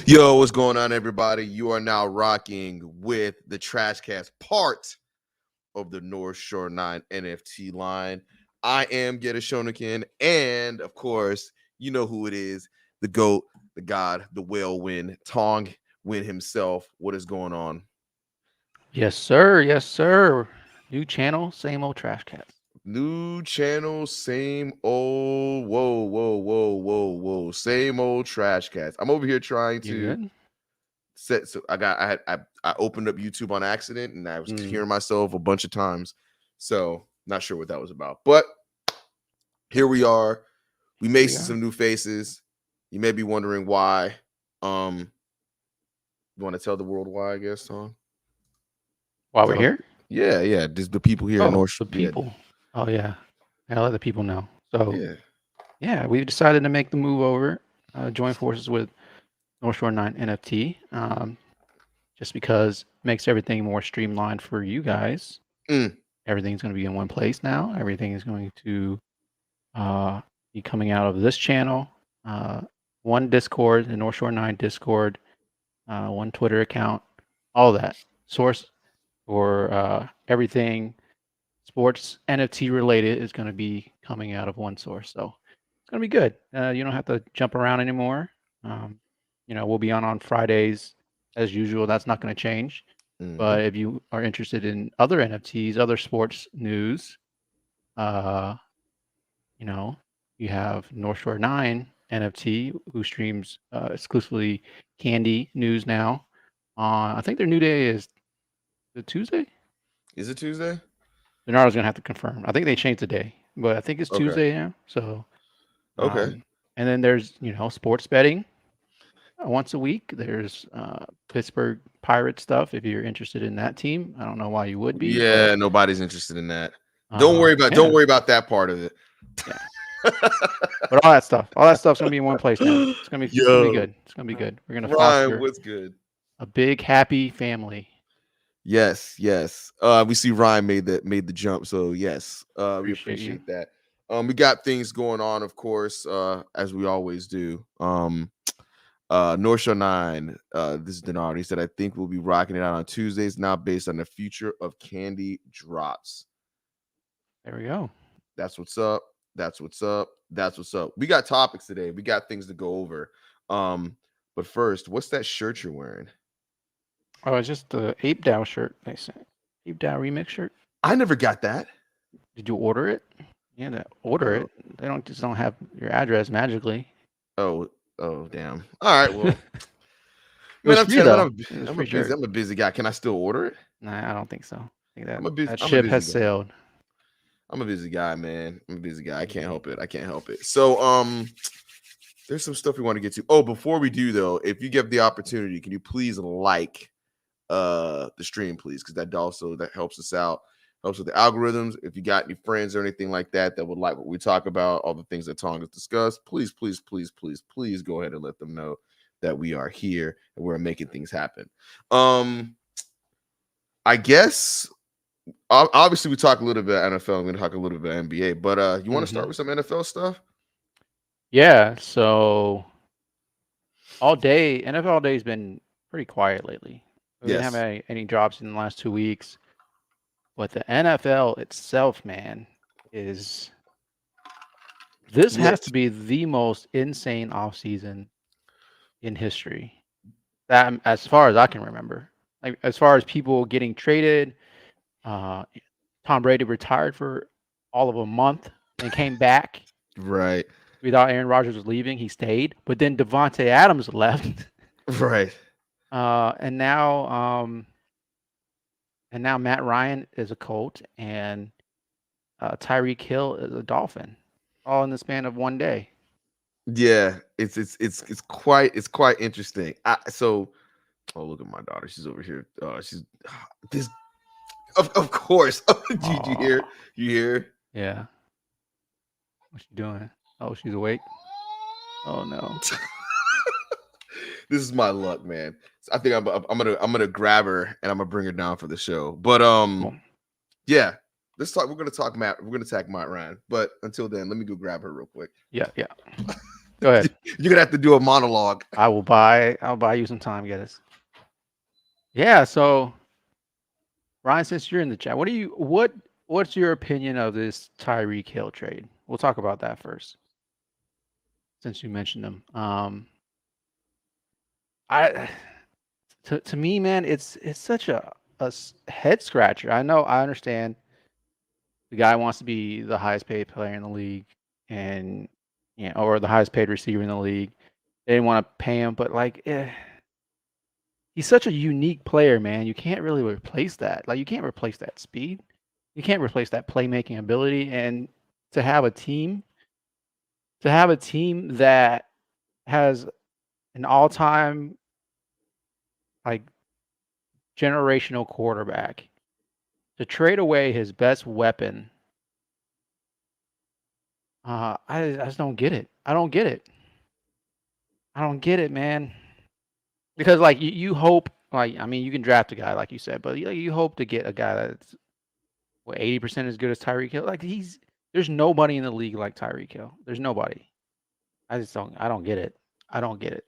Yo, what's going on, everybody? You are now rocking with the Trash Cast, part of the North Shore 9 NFT line. I am Get a Shonikin, and of course, you know who it is, the GOAT, the God, the whale win, Tong win himself. What is going on? Yes, sir. Yes, sir. New channel, same old trash cats. New channel, same old, whoa, same old Trash Cast. I'm over here trying You to good? so I opened up YouTube on accident and I was hearing myself a bunch of times. So not sure what that was about. But here we are. We may see some new faces. You may be wondering why. You want to tell the world why, I guess, Tom? While we're here? Yeah. Just the people here in Oh, North. the people. Oh, yeah. I'll let the people know. So, Yeah. yeah, we've decided to make the move over, join forces with North Shore 9 NFT, just because it makes everything more streamlined for you guys. Everything's going to be in one place now. Everything is going to be coming out of this channel. One Discord, the North Shore 9 Discord, one Twitter account, all that. Source for everything sports NFT related is going to be coming out of one source. So it's going to be good. You don't have to jump around anymore. We'll be on Fridays as usual. That's not going to change. But if you are interested in other NFTs, other sports news, you have North Shore 9 NFT who streams exclusively Candy news now. I think their new day is Tuesday. Is it Tuesday? Bernardo's gonna have to confirm. I think they changed the day, but I think it's Okay. Tuesday now. So, Okay. And then there's sports betting once a week. There's Pittsburgh Pirates stuff. If you're interested in that team, I don't know why you would be. Yeah, but, nobody's interested in that. Don't worry about that part of it. Yeah. But all that stuff's gonna be in one place now. It's gonna be good. It's gonna be good. We're gonna foster what's good? a big happy family. Yes. We see Ryan made the jump, so yes, we appreciate that. We got things going on, of course, as we always do. North Shore 9, this is Denard. He said, I think we'll be rocking it out on Tuesdays now based on the future of candy drops. There we go. That's what's up. We got topics today. We got things to go over. But first, what's that shirt you're wearing? Oh, it's just the Ape Dow shirt. They sent Ape Dow remix shirt. I never got that. Did you order it? Yeah, to order it. They don't have your address magically. Oh, damn. All right, well. Man, I'm a busy guy. Can I still order it? Nah, I don't think so. I think that ship has sailed. I'm a busy guy, man. I can't help it. So, there's some stuff we want to get to. Oh, before we do though, if you get the opportunity, can you please like the stream, please? Because that helps us out, helps with the algorithms. If you got any friends or anything like that would like what we talk about, all the things that Tong has discussed, please go ahead and let them know that we are here and we're making things happen. I guess obviously we talk a little bit NFL. I'm going to talk a little bit NBA, but you want to start with some NFL stuff? Yeah. So NFL all day has been pretty quiet lately. We didn't have any drops in the last 2 weeks, but the NFL itself, man, has to be the most insane offseason in history. That, as far as I can remember, like as far as people getting traded, Tom Brady retired for all of a month and came back. Right. We thought Aaron Rodgers was leaving. He stayed, but then Devontae Adams left. Right. And now Matt Ryan is a Colt, and Tyreek Hill is a Dolphin, all in the span of one day. Yeah, it's quite interesting. Oh, look at my daughter. She's over here. She's this. Of course. Did you hear? You hear? Yeah. What's she doing? Oh, she's awake. Oh no. This is my luck, man. I think I'm gonna grab her and I'm gonna bring her down for the show. But yeah. Let's talk. We're gonna talk Matt. We're gonna attack Matt Ryan. But until then, let me go grab her real quick. Yeah. Go ahead. You're gonna have to do a monologue. I'll buy you some time, Geddes. Yeah, so Ryan, since you're in the chat, what's your opinion of this Tyreek Hill trade? We'll talk about that first, since you mentioned him. I to me, man, it's such a head scratcher. I understand the guy wants to be the highest paid player in the league, and or the highest paid receiver in the league. They didn't want to pay him, but he's such a unique player, man. You can't really replace that. Like, you can't replace that speed. You can't replace that playmaking ability. And to have a team that has an all-time, like, generational quarterback, to trade away his best weapon, I just don't get it. I don't get it. I don't get it, man. Because, like, you hope, like, I mean, you can draft a guy, like you said, but you hope to get a guy that's 80% as good as Tyreek Hill. Like, there's nobody in the league like Tyreek Hill. There's nobody. I don't get it. I don't get it.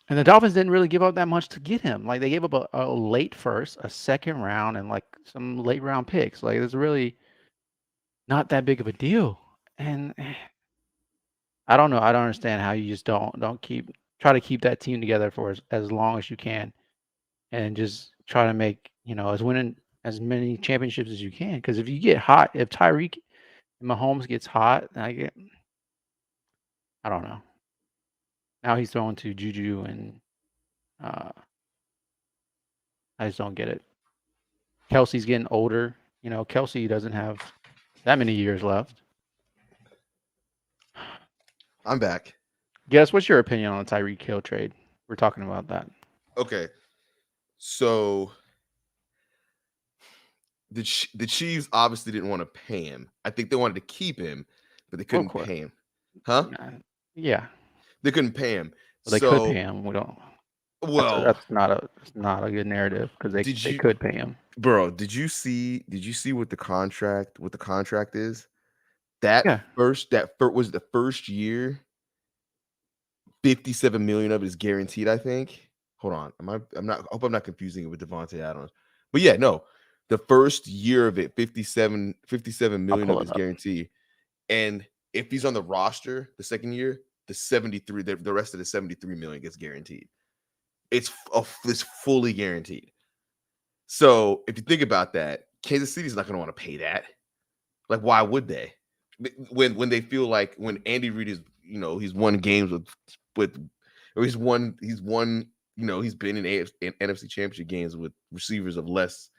And the Dolphins didn't really give up that much to get him. Like, they gave up a late first, a second round, and like some late round picks. Like, it's really not that big of a deal. And I don't know. I don't understand how you just don't try to keep that team together for as long as you can, and just try to make as winning as many championships as you can. Because if you get hot, if Tyreek and Mahomes gets hot, I don't know. Now he's throwing to Juju, and I just don't get it. Kelsey's getting older. Kelsey doesn't have that many years left. I'm back. Guess what's your opinion on the Tyreek Hill trade? We're talking about that. Okay, so the Chiefs obviously didn't want to pay him. I think they wanted to keep him, but they couldn't pay him. Huh? Yeah. They couldn't pay him. Well, they could pay him. We don't. Well, that's not a good narrative, because they could pay him. Bro, did you see what the contract is? That was the first year. 57 million of it is guaranteed, I think. Hold on. I hope I'm not confusing it with Devontae Adams. But yeah, no. The first year of it, 57 million of it is guaranteed. And if he's on the roster the second year, the rest of the 73 million gets guaranteed. It's fully guaranteed. So if you think about that, Kansas City's not going to want to pay that. Like, why would they? When they feel like, when Andy Reid is, he's won games or he's been in NFC Championship games with receivers of less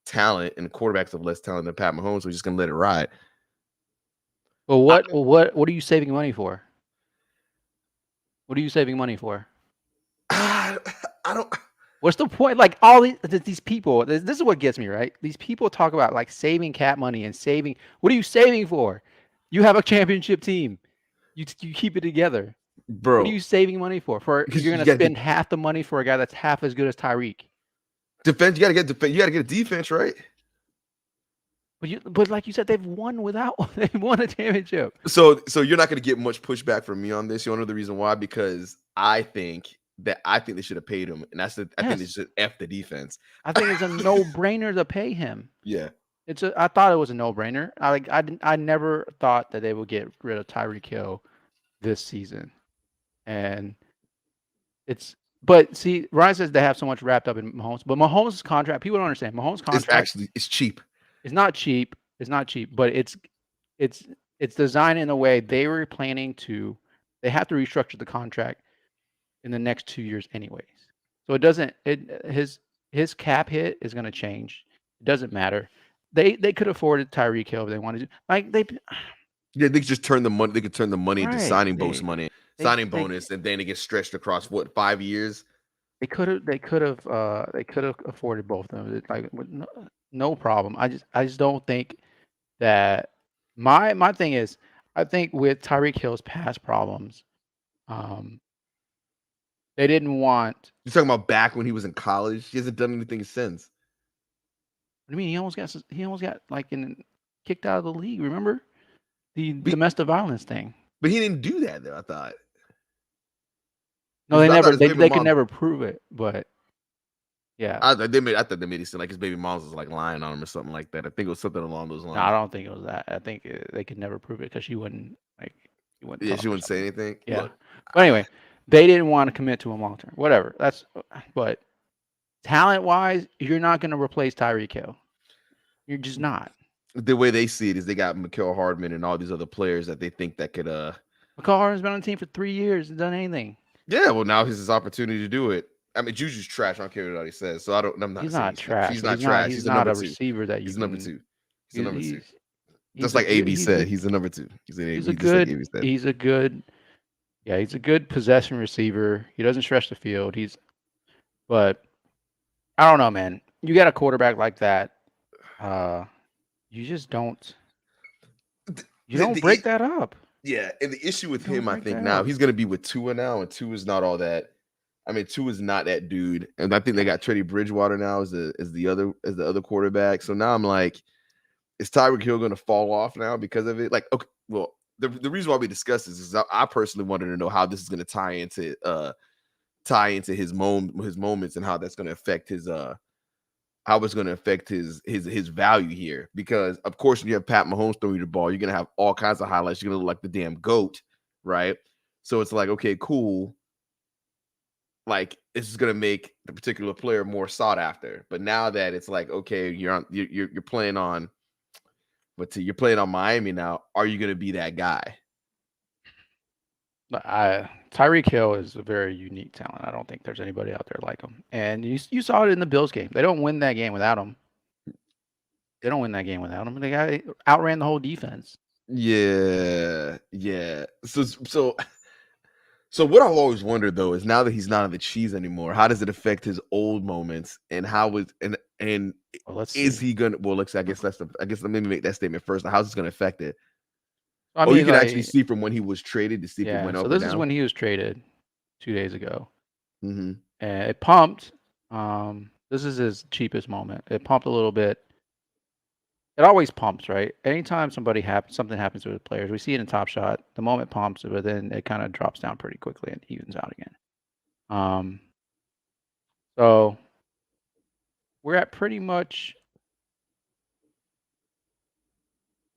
talent and quarterbacks of less talent than Pat Mahomes, so he's just gonna let it ride. Well, what are you saving money for? What are you saving money for? I don't. What's the point? Like, all these people, this is what gets me, right? These people talk about, like, saving cap money and saving. What are you saving for? You have a championship team. You keep it together. Bro. What are you saving money for? You're going to spend half the money for a guy that's half as good as Tyreek. Defense, you got to get a defense, right? But like you said, they've won a championship. So you're not going to get much pushback from me on this. You want to know the reason why? Because I think they should have paid him, and I think they should F the defense. I think it's a no-brainer to pay him. Yeah, I thought it was a no-brainer. I never thought that they would get rid of Tyreek Hill this season, but see, Ryan says they have so much wrapped up in Mahomes, but Mahomes' contract, people don't understand. Mahomes' contract it's cheap. It's not cheap. It's not cheap, but it's designed in a way they were planning to. They have to restructure the contract in the next 2 years, anyways. So it doesn't. His cap hit is going to change. It doesn't matter. They could afford Tyreek Hill if they wanted to. Like they. Yeah, they could just turn the money. They could turn the money into signing bonus money, and then it gets stretched across 5 years. They could have afforded both of them. It's like no problem. I just don't think that my thing is, I think with Tyreek Hill's past problems, they didn't want. You're talking about back when he was in college. He hasn't done anything since. What do you mean? He almost got like kicked out of the league. Remember the domestic violence thing? But he didn't do that though. I thought. No, they I thought never. his They baby they could mom. never prove it, but yeah. I thought they made it seem like his baby mom was like lying on him or something like that. I think it was something along those No, I lines. don't think it was that. I think they could never prove it because she wouldn't Yeah, talk she or wouldn't say something. anything. Yeah. Look, But anyway, they didn't want to commit to him long term. Whatever. But talent wise, you're not going to replace Tyreek Hill. You're just not. the way they see it is they got Mikael Hardman and all these other players that they think that could McCall Hardman's been on the team for 3 years and done anything. yeah, well now he's his opportunity to do it. I mean Juju's trash, I don't care what anybody says. So I'm not He's saying not he's trash. trash, He's but not trash. he's He's a not number a two. receiver that you He's a number can. two. He's a He's number two. he's Just a like good. AB He's a said, he's a number two. He's a just like good. AB said. He's a good. Yeah, he's a good possession receiver. He doesn't stretch the field. But I don't know, man. You got a quarterback like that. You just don't. You don't break that up. Yeah, and the issue with You don't him, I break think that now up. he's gonna be with Tua now, and Tua is not all that. I mean, Tua is not that dude, and I think they got Teddy Bridgewater now as the other quarterback. So now I'm like, is Tyreek Hill going to fall off now because of it? Like, okay, well, the reason why we discuss this is I personally wanted to know how this is going to tie into his moments and how that's going to affect his how it's going to affect his value here. Because of course, when you have Pat Mahomes throwing you the ball, you're going to have all kinds of highlights. You're going to look like the damn goat, right? So it's like, okay, cool. Like this is going to make the particular player more sought after. But now that it's like, okay, you're playing on. But you're playing on Miami now. Are you going to be that guy? Tyreek Hill is a very unique talent. I don't think there's anybody out there like him. And you saw it in the Bills game. They don't win that game without him. They don't win that game without him. The guy outran the whole defense. Yeah. So what I've always wondered though is now that he's not on the Chiefs anymore, how does it affect his old moments and how is and well, is he gonna? Well, I guess let me make that statement first. How's this gonna affect it? I mean, you can actually see from when he was traded to see if it went up. So or this down. is when he was traded 2 days ago. Mm-hmm. And it pumped. This is his cheapest moment. It pumped a little bit. It always pumps, right? Anytime something happens with the players, we see it in Topshot. The moment pumps, but then it kind of drops down pretty quickly and evens out again. So we're at pretty much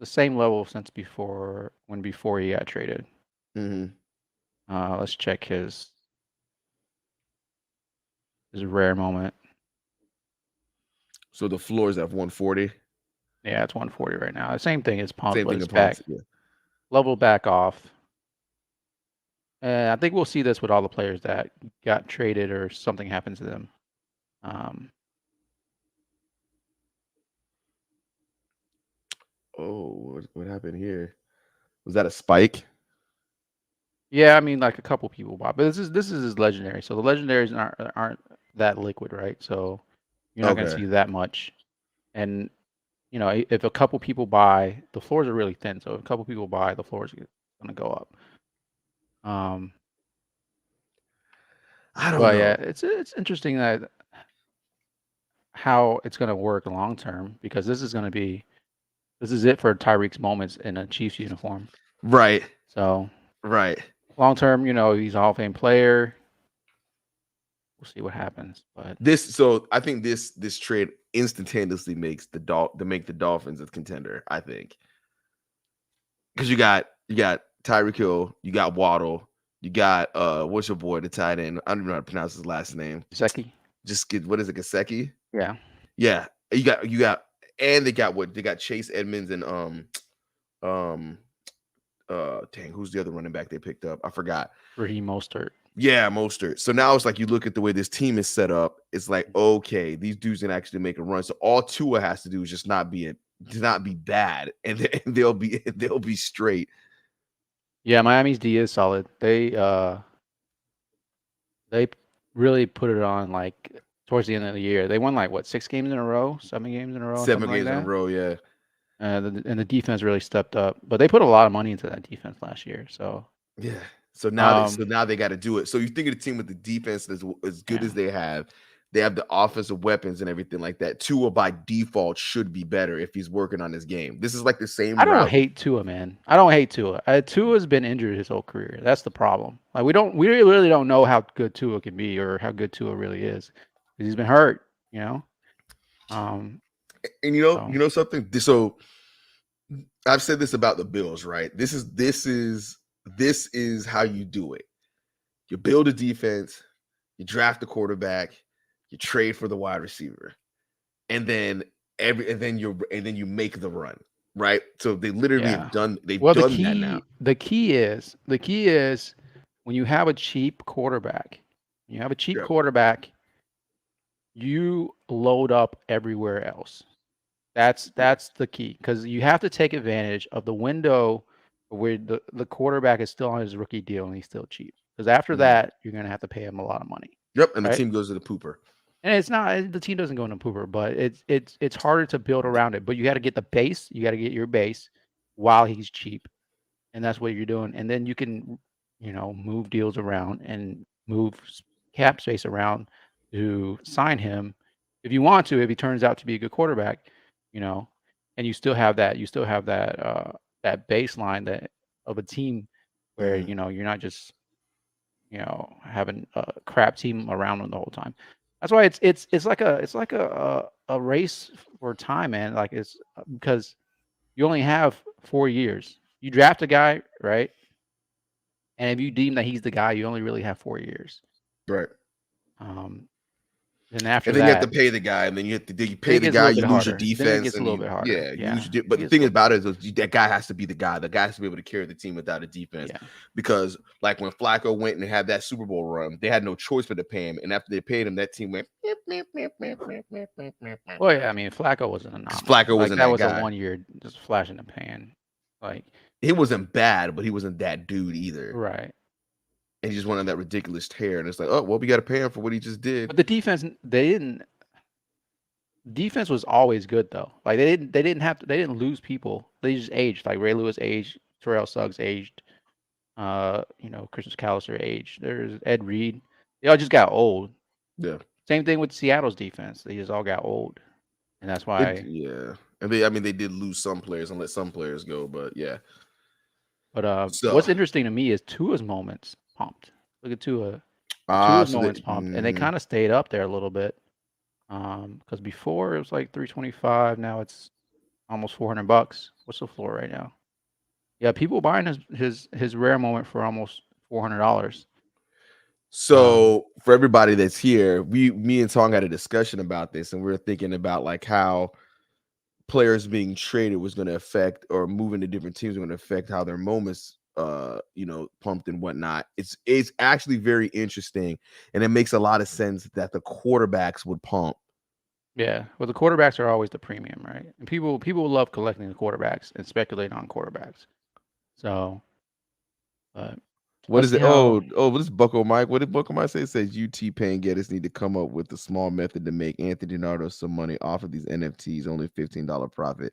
the same level since before he got traded. Mm-hmm. Let's check his rare moment. So the floor is at 140. Yeah, it's 140 right now. The same thing as pump, Same but thing it's in pumps. back. Yeah. Level back off. And I think we'll see this with all the players that got traded or something happened to them. Oh, what happened here? Was that a spike? Yeah, I mean, like a couple people bought, but this is his legendary. So the legendaries aren't that liquid, right? So you're not going to see that much. And you know, if a couple people buy, the floors are really thin. So if a couple people buy, the floors are going to go up. I don't know. Yeah, it's interesting that how it's going to work long term because this is it for Tyreek's moments in a Chiefs uniform. Right. So right. Long term, you know, he's a Hall of Fame player. We'll see what happens. But I think this trade instantaneously makes the Dolphins a contender. I think because you got Tyreek Hill, you got Waddle, you got what's your boy the tight end? I don't even know how to pronounce his last name. Gesicki. What is it, Gesicki? Yeah. Yeah. You got and they got Chase Edmonds and dang, who's the other running back they picked up? I forgot. Raheem Mostert. Yeah, Mostert. So now it's like you look at the way this team is set up. It's like, okay, these dudes can actually make a run. So all Tua has to do is just not be bad, and they'll be straight. Yeah, Miami's D is solid. They really put it on like towards the end of the year. They won like what 6 games in a row, 7 games in a row, 7 games in a row, yeah. And the defense really stepped up, but they put a lot of money into that defense last year. So yeah. So now they got to do it. So you think of the team with the defense as good as they have, They have the offensive weapons and everything like that. Tua by default should be better if he's working on his game. This is like the same I don't route. hate Tua, man. I don't hate Tua. Tua's been injured his whole career. That's the problem. Like we really don't know how good Tua can be or how good Tua really is because he's been hurt. You know. And So. you know something. So I've said this about the Bills, right? This is how you do it. You build a defense, you draft a quarterback, you trade for the wide receiver, and then you make the run, right? So they literally have done that now. The key is when you have a cheap quarterback, you load up everywhere else. That's the key because you have to take advantage of the window where the quarterback is still on his rookie deal and he's still cheap. Because after that, you're gonna have to pay him a lot of money. Yep, and right? the team goes to the pooper. And it's not the team doesn't go into pooper, but it's harder to build around it. But you got to get the base. You got to get your base while he's cheap, and that's what you're doing. And then you can, move deals around and move cap space around to sign him if you want to. If he turns out to be a good quarterback, and you still have that. You still have that baseline that of a team where you're not just having a crap team around them the whole time. That's why it's like a race for time, man. Like it's because you only have 4 years. You draft a guy, right? And if you deem that he's the guy, you only really have 4 years. Right. Then after and then that, you have to pay the guy, and then you pay the guy. You lose your defense. Then it gets a little bit harder. Yeah. But the thing about it is that guy has to be the guy. The guy has to be able to carry the team without a defense. Yeah. Because like when Flacco went and had that Super Bowl run, they had no choice but to pay him. And after they paid him, that team went. Well, yeah, I mean, Flacco wasn't an anomaly. Flacco wasn't that that was guy. a 1 year just flash in the pan. Like he wasn't bad, but he wasn't that dude either. Right. And he just went on that ridiculous tear, and it's like, oh well, we got to pay him for what he just did. But the defense, defense was always good though. Like they didn't lose people. They just aged. Like Ray Lewis aged, Terrell Suggs aged, Christian McCaffrey aged. There's Ed Reed. They all just got old. Yeah. Same thing with Seattle's defense. They just all got old, and that's why. And they did lose some players and let some players go, but yeah. But what's interesting to me is Tua's moments pumped. Look at Tua. Tua's moments pumped, and they kind of stayed up there a little bit. Because before it was like $325, now it's almost $400. What's the floor right now? Yeah, people buying his rare moment for almost $400. So for everybody that's here, me and Tong had a discussion about this, and we were thinking about like how players being traded was going to affect, or moving to different teams going to affect how their moments pumped and whatnot. It's actually very interesting, and it makes a lot of sense that the quarterbacks would pump. Yeah, well, the quarterbacks are always the premium, right? And people love collecting the quarterbacks and speculating on quarterbacks. So, what is it? What is Bucko Mike? What did Bucko Mike say? It says UT Payne Gettys need to come up with a small method to make Anthony Nardo some money off of these NFTs, only $15 profit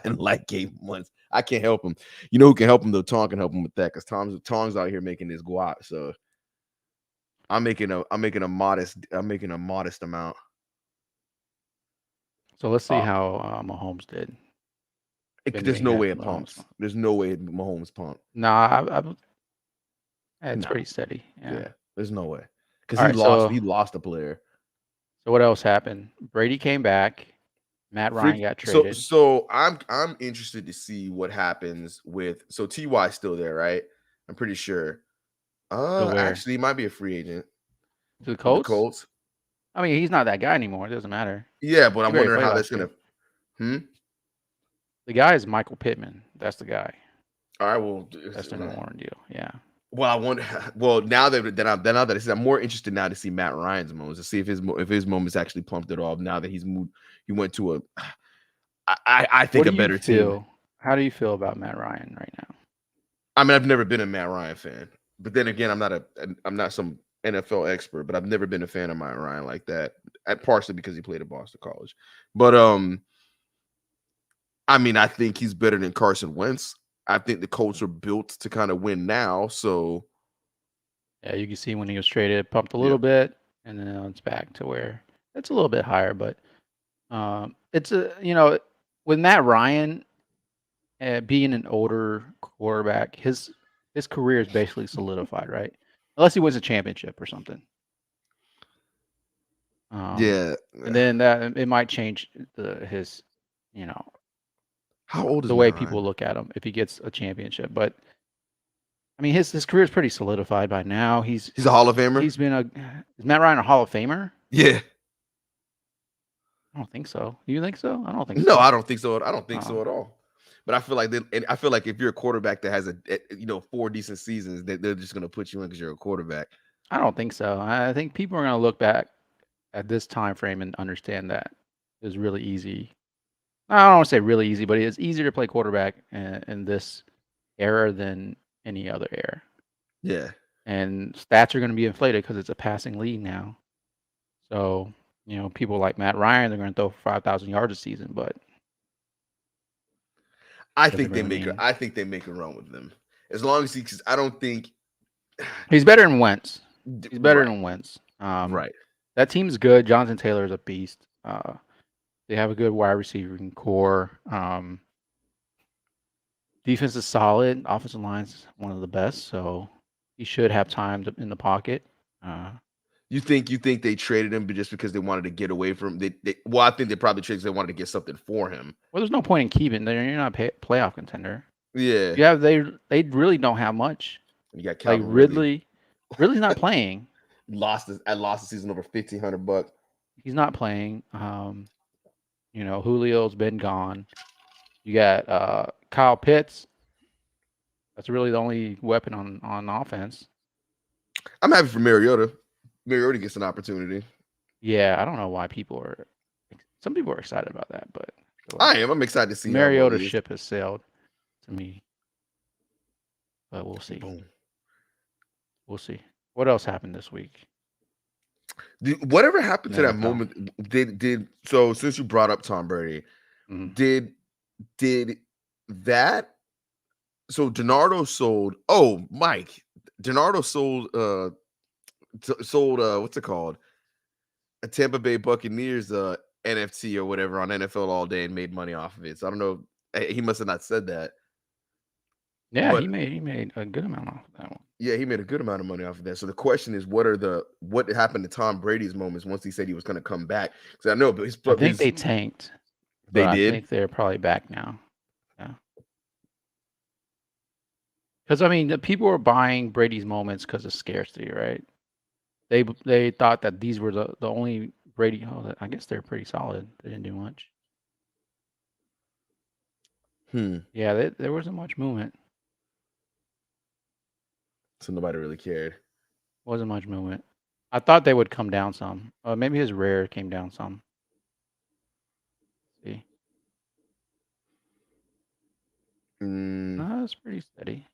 in like 8 months. I can't help him. You know who can help him though? Tong can help him with that, because Tong's out here making this guap. So I'm making a modest amount. So let's see how Mahomes did. There's no way it pumps. There's no way Mahomes pump. Nah, it's pretty steady. Yeah, there's no way, because he lost a player. So what else happened? Brady came back. Matt Ryan got traded. So I'm interested to see what happens with. So Ty still there, right? I'm pretty sure. Actually, he might be a free agent. To the Colts? The Colts. I mean, he's not that guy anymore. It doesn't matter. Yeah, but I'm wondering how that's gonna. The guy is Michael Pittman. That's the guy. All right. Well, that's the New Orleans deal. Yeah. Well, I want. Well, now that I see, I'm more interested now to see Matt Ryan's moments, to see if his moments actually pumped it off. Now that he's moved, he went to a. I think a better team. How do you feel about Matt Ryan right now? I mean, I've never been a Matt Ryan fan, but then again, I'm not some NFL expert, but I've never been a fan of Matt Ryan like that. Partially because he played at Boston College, but I mean, I think he's better than Carson Wentz. I think the Colts are built to kind of win now. So, yeah, you can see when he was traded, pumped a little bit. and then it's back to where it's a little bit higher. But it's with Matt Ryan being an older quarterback, his career is basically solidified, right? Unless he wins a championship or something. Yeah. And then that it might change his, How old is the way Matt people Ryan? look at him if he gets a championship. But I mean, his career is pretty solidified by now. He's a Hall of Famer. Is Matt Ryan a Hall of Famer? Yeah. I don't think so. You think so? I don't think No, so. I don't think so. I don't think so at all. But I feel like I feel like if you're a quarterback that has 4 decent seasons, they're just gonna put you in because you're a quarterback. I don't think so. I think people are gonna look back at this time frame and understand that it was really easy. I don't want to say really easy, but it's easier to play quarterback in this era than any other era. Yeah. And stats are going to be inflated because it's a passing league now. So, people like Matt Ryan, they're going to throw for 5,000 yards a season, but I doesn't think they really make mean I think they make a run with them. As long as because I don't think he's better than Wentz. He's better right. than Wentz. Right. That team's good. Jonathan Taylor is a beast. They have a good wide receiving core. Defense is solid. Offensive line's one of the best, so he should have time in the pocket. You think they traded him just because they wanted to get away from him? Well, I think they probably traded because they wanted to get something for him. Well, there's no point in keeping. You're not a playoff contender. Yeah. Yeah, they really don't have much. You got Like Calvin Ridley's not playing. lost the season over $1,500. He's not playing. Julio's been gone. You got Kyle Pitts. That's really the only weapon on offense. I'm happy for Mariota. Mariota gets an opportunity. Yeah, I don't know why some people are excited about that, but I am. I'm excited to see Mariota's ship has sailed to me. But we'll see. Boom. We'll see. What else happened this week? Whatever happened to that moment? So since you brought up Tom Brady, did that? So DiNardo sold. Oh, Mike, DiNardo sold. What's it called? A Tampa Bay Buccaneers NFT or whatever on NFL All Day and made money off of it. So I don't know. He must have not said that. Yeah, but he made a good amount off of that one. Yeah, he made a good amount of money off of that. So the question is, what happened to Tom Brady's moments once he said he was going to come back? Because I know, but I think they tanked. They did. I think they're probably back now. Yeah. Because I mean, the people are buying Brady's moments because of scarcity, right? They thought that these were the only Brady. Oh, I guess they're pretty solid. They didn't do much. Yeah, there wasn't much movement. So nobody really cared. Wasn't much movement. I thought they would come down some. Maybe his rare came down some. Let's see. No, it's pretty steady.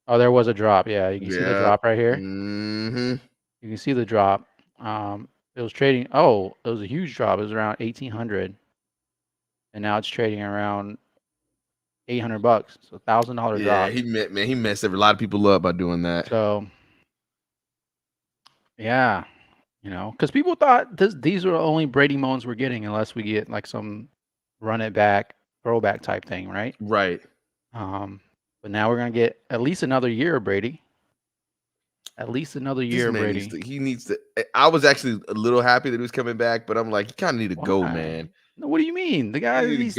Oh, there was a drop. Yeah, you can see the drop right here. You can see the drop. It was trading. Oh, it was a huge drop. It was around 1,800, and now it's trading around $800. So $1,000 drop. Yeah, he messed a lot of people up by doing that. So, yeah, because people thought these were only Brady moments we're getting unless we get like some run it back, throwback type thing, right? Right. But now we're gonna get at least another year of Brady. At least another year, Brady. He needs to. I was actually a little happy that he was coming back, but I'm like, you kind of need to go, man. No, what do you mean? The guy, he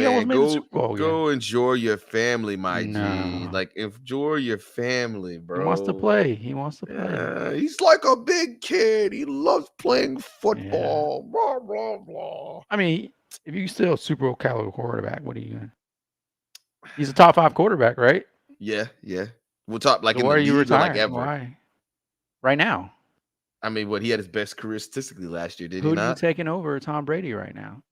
almost made the Super Bowl. Go enjoy your family, my G. Like, enjoy your family, bro. He wants to play. He's like a big kid. He loves playing football. Yeah. Blah blah blah. I mean, if you still a Super Bowl caliber quarterback, what are you gonna? He's a top 5 quarterback, right? Yeah. We'll talk like so in why the are you league retiring? Like ever. Why? Right now. I mean, he had his best career statistically last year, did he not? Who are you taking over Tom Brady right now?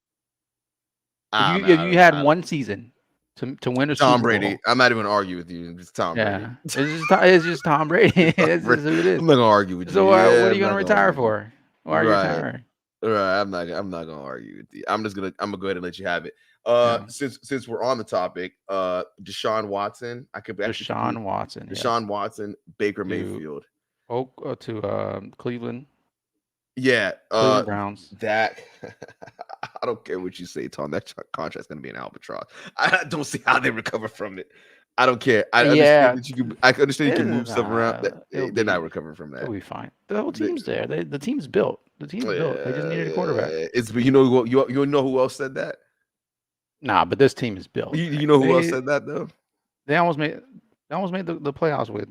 If you had one season to win a Super Bowl. Tom Brady. I'm not even gonna argue with you. It's Tom Brady. It's just Tom Brady. It's who it is. I'm not gonna argue with you. So what are you gonna retire for? Why are you retiring? Right. I'm not gonna argue with you. I'm gonna go ahead and let you have it. Since we're on the topic, Deshaun Watson. Deshaun Watson, Baker Mayfield. Cleveland. Yeah, Cleveland Browns. that I don't care what you say, Tom. That contract's gonna be an albatross. I don't see how they recover from it. I don't care. I understand Yeah, that you can. I understand you can move stuff around. They're not it'll recovering from that. be fine. The whole They- team's there. The team's built. The team's built. They just needed a quarterback. It's you know what you know who else said that? Nah, but this team is built. You know who else said that though? They almost made the playoffs with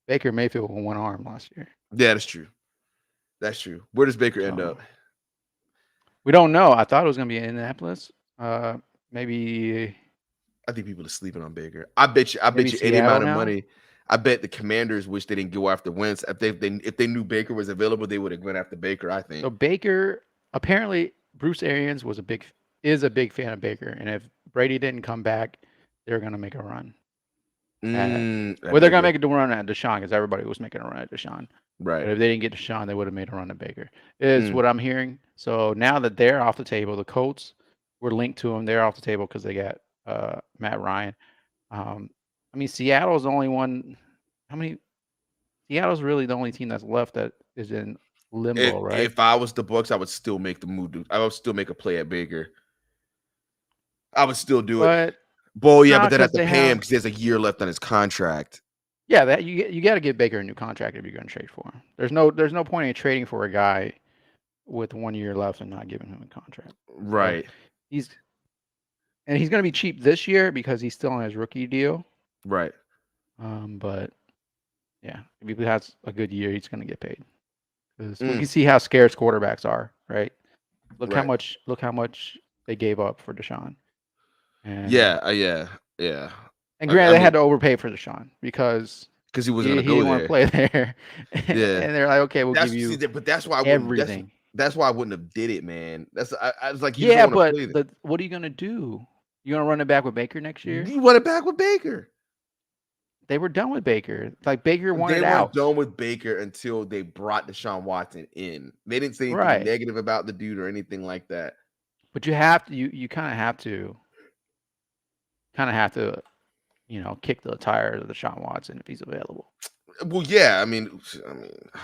Baker Mayfield with one arm last year. Yeah, that's true. That's true. Where does Baker end up? We don't know. I thought it was going to be in Indianapolis. Maybe. I think people are sleeping on Baker. I bet you any amount of money. I bet the Commanders wish they didn't go after Wentz. If they knew Baker was available, they would have went after Baker. I think. So Baker, apparently, Bruce Arians is a big fan of Baker, and if Brady didn't come back, they're going to make a run. They're going to make a run at Deshaun because everybody was making a run at Deshaun. Right. But if they didn't get Deshaun, they would have made a run at Baker. Is what I'm hearing. So now that they're off the table, the Colts were linked to them. They're off the table because they got Matt Ryan. I mean, Seattle's the only one. Seattle's really the only team that's left that is in limbo, right? If I was the Bucs, I would still make the move. I would still make a play at Baker. I would still do it. But then have to pay him because there's a year left on his contract. Yeah, that you got to give Baker a new contract if you're going to trade for him. There's no point in trading for a guy with 1 year left and not giving him a contract. Right. But he's going to be cheap this year because he's still on his rookie deal. Right. But yeah, if he has a good year, he's going to get paid. Because we can see how scarce quarterbacks are, right? Look how much they gave up for Deshaun. And yeah. And granted, they had to overpay for Deshaun because he wasn't going to go there. He didn't want to play there. And they're like, okay, we'll give you but that's why everything. That's why I wouldn't have did it, man. I was like, but what are you going to do? You going to run it back with Baker next year? You run it back with Baker. They were done with Baker. Like Baker wanted out. They weren't done with Baker until they brought Deshaun Watson in. They didn't say anything negative about the dude or anything like that. But you have to. You kind of have to. Kick the tires of Deshaun Watson if he's available. Well, yeah. I mean,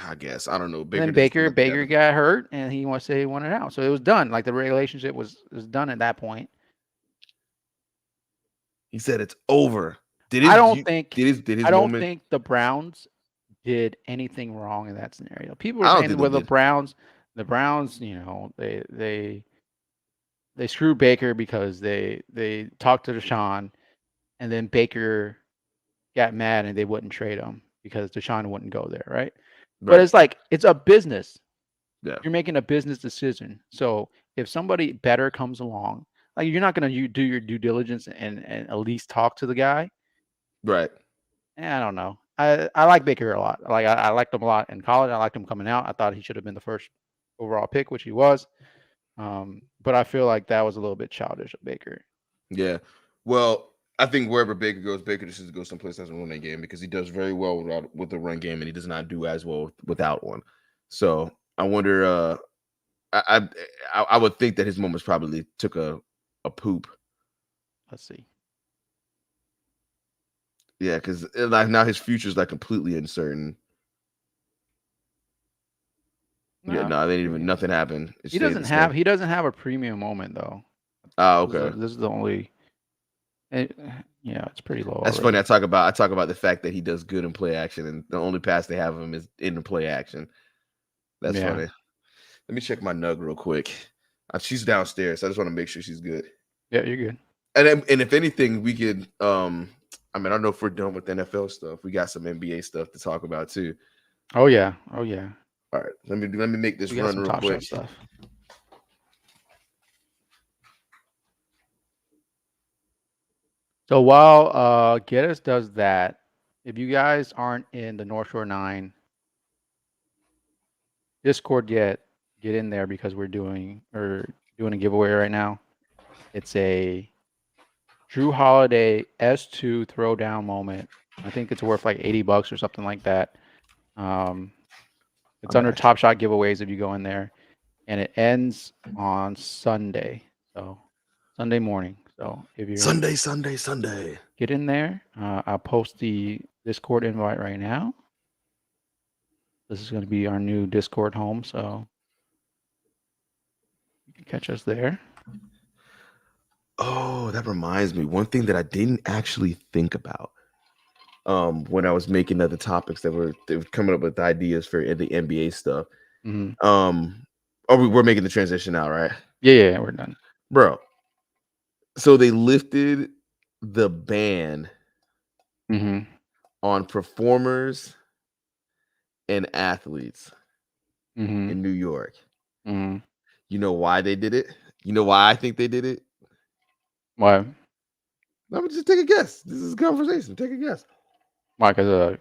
I guess I don't know. Baker got hurt, and he wanted out, so it was done. Like the relationship was done at that point. He said it's over. I don't think the Browns did anything wrong in that scenario. People are saying with the Browns, they screwed Baker because they talked to Deshaun, and then Baker got mad and they wouldn't trade him because Deshaun wouldn't go there, right? But it's like it's a business. Yeah. You're making a business decision. So if somebody better comes along, like you're not going to do your due diligence and at least talk to the guy. Right. I don't know. I like Baker a lot. Like I liked him a lot in college. I liked him coming out. I thought he should have been the first overall pick, which he was. But I feel like that was a little bit childish of Baker. Yeah. Well, I think wherever Baker goes, Baker just needs to go someplace that doesn't run that game because he does very well with the run game and he does not do as well without one. So I wonder. I would think that his moments probably took a poop. Let's see. Yeah, because like now his future is like completely uncertain. Nothing happened. He doesn't have a premium moment though. Oh, okay. This is the only. It's pretty low. That's funny. I talk about the fact that he does good in play action, and the only pass they have him is in the play action. That's funny. Let me check my Nug real quick. She's downstairs. So I just want to make sure she's good. Yeah, you're good. And if anything, we could. I don't know if we're done with NFL stuff. We got some NBA stuff to talk about too. Oh yeah. All right. Let me make this run real quick. Stuff. So while Geddes does that, if you guys aren't in the North Shore 9 Discord yet, get in there because we're doing a giveaway right now. It's a Drew Holiday S2 throwdown moment. I think it's worth like $80 or something like that. It's under Topshot giveaways if you go in there, and it ends on Sunday. So Sunday morning. So if you're Sunday, get in there. I'll post the Discord invite right now. This is going to be our new Discord home, so you can catch us there. Oh, that reminds me. One thing that I didn't actually think about when I was making other topics they were coming up with ideas for the NBA stuff. Mm-hmm. We're making the transition now, right? Yeah, we're done. Bro. So they lifted the ban Mm-hmm. on performers and athletes Mm-hmm. in New York. Mm-hmm. You know why they did it? You know why I think they did it? Why? Let me just take a guess. This is a conversation. Take a guess. Why? Because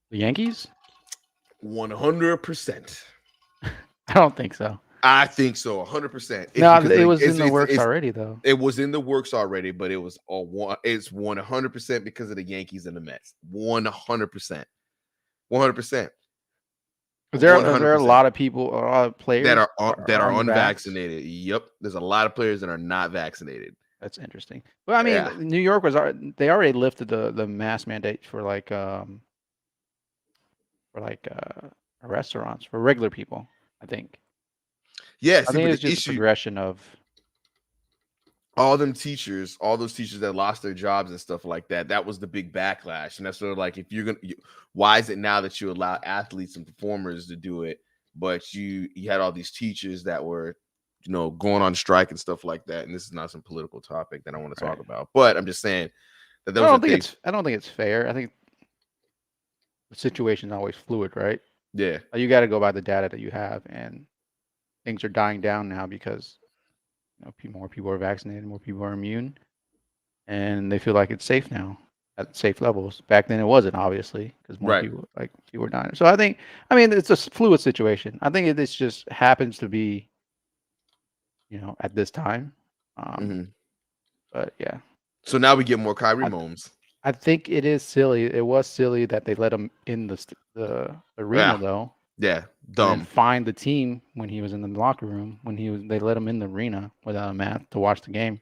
the Yankees? 100%. I don't think so. I think so. 100%. It's No, because it was in the works already, though. it was in the works already, but it's 100% because of the Yankees and the Mets. 100%. 100%. There are a 100%. lot of people, a lot of players That are unvaxxed. unvaccinated. Yep, there's a lot of players that are not vaccinated. That's interesting. Well, I mean, Yeah. New York they already lifted the mask mandate for restaurants for regular people. I think. Yeah, I see, think but it's the just a issue, progression of all those teachers that lost their jobs and stuff like that, that was the big backlash. And that's sort of like, if you're why is it now that you allow athletes and performers to do it, but you had all these teachers that were, going on strike and stuff like that. And this is not some political topic that I want to talk about, but I'm just saying that those are things. I don't think it's fair. I think the situation is always fluid, right? Yeah. You got to go by the data that you have, and things are dying down now because more people are vaccinated, more people are immune, and they feel like it's safe now at safe levels. Back then, it wasn't, obviously, because more Right. people were dying. So I mean, it's a fluid situation. I think it just happens to be, at this time. But yeah. So now we get more Kyrie Momes. I think it is silly. It was silly that they let him in the arena, though. Yeah, And then dumb. fined the team when he was in the locker room they let him in the arena without a mask to watch the game.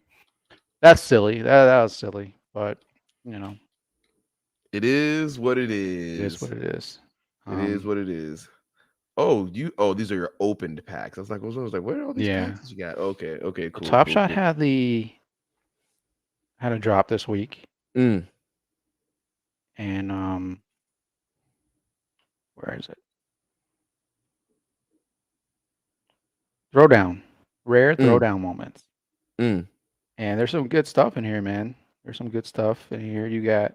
That's silly. That was silly, but It is what it it is is. what it is. It is what it is. Oh, these are your opened packs. I was like, where are all these packs that you got? Okay, cool. Topshot Cool. had a drop this week. Mm. And where is it? Throwdown. Rare throwdown moments. Mm. And there's some good stuff in here, man. There's some good stuff in here. You got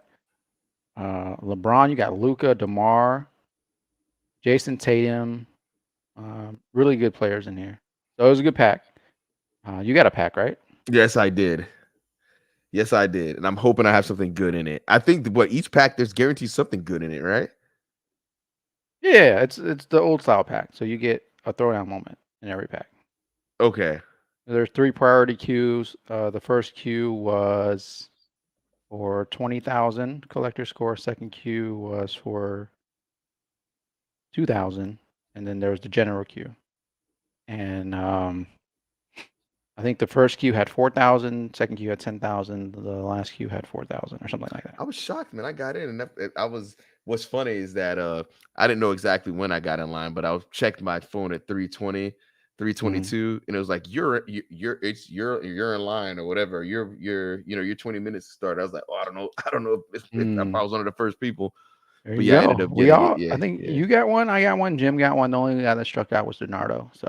LeBron, you got Luka, DeMar, Jason Tatum. Really good players in here. So it was a good pack. You got a pack, right? Yes, I did. And I'm hoping I have something good in it. I think each pack there's guaranteed something good in it, right? Yeah, it's the old style pack. So you get a throwdown moment in every pack. Okay. There's 3 priority queues. The first queue was for 20,000 collector score. Second queue was for 2,000, and then there was the general queue. And I think the first queue had 4,000, second queue had 10,000, the last queue had 4,000 or something like that. I was shocked, man. I got in, and I was. What's funny is that I didn't know exactly when I got in line, but I checked my phone at 3:20, 3:22, and it was like you're in line or whatever. You're 20 minutes to start. I was like, oh, I don't know if I was one of the first people. There But you yeah, I go. ended up getting it. Yeah, I think yeah. you got one, I got one, Jim got one. The only guy that struck out was Donardo. So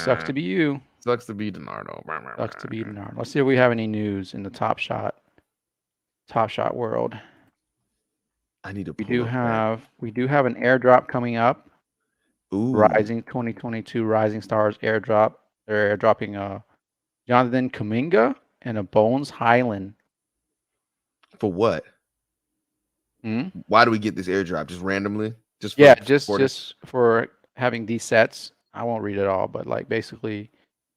sucks to be you. Sucks to be Donardo. Sucks to be Donardo. Let's see if we have any news in the Top Shot world. I need to We pull do up have an airdrop coming up. Ooh. Rising 2022 Rising Stars airdrop. They're airdropping Jonathan Kuminga and a Bones Highland. For what? Why do we get this airdrop? Just randomly? Just for having these sets. I won't read it all, but like basically,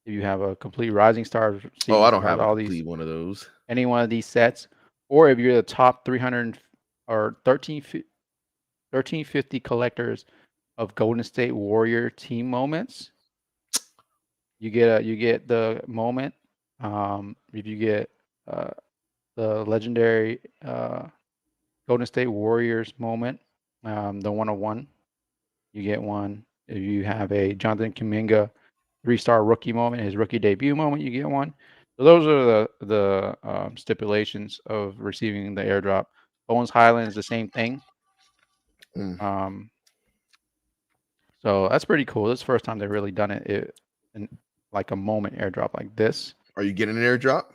if you have a complete Rising Stars, I don't have a complete one of those. Any one of these sets, or if you're the top 300 or 1350 collectors of Golden State Warrior team moments, you get the moment. If you get the legendary Golden State Warriors moment, The 101, you get one. If you have a Jonathan Kuminga 3-star rookie moment, his rookie debut moment, you get one. So those are the stipulations of receiving the airdrop. Owens Highland is the same thing. So that's pretty cool. This is the first time they've really done it in like a moment airdrop like this. Are you getting an airdrop?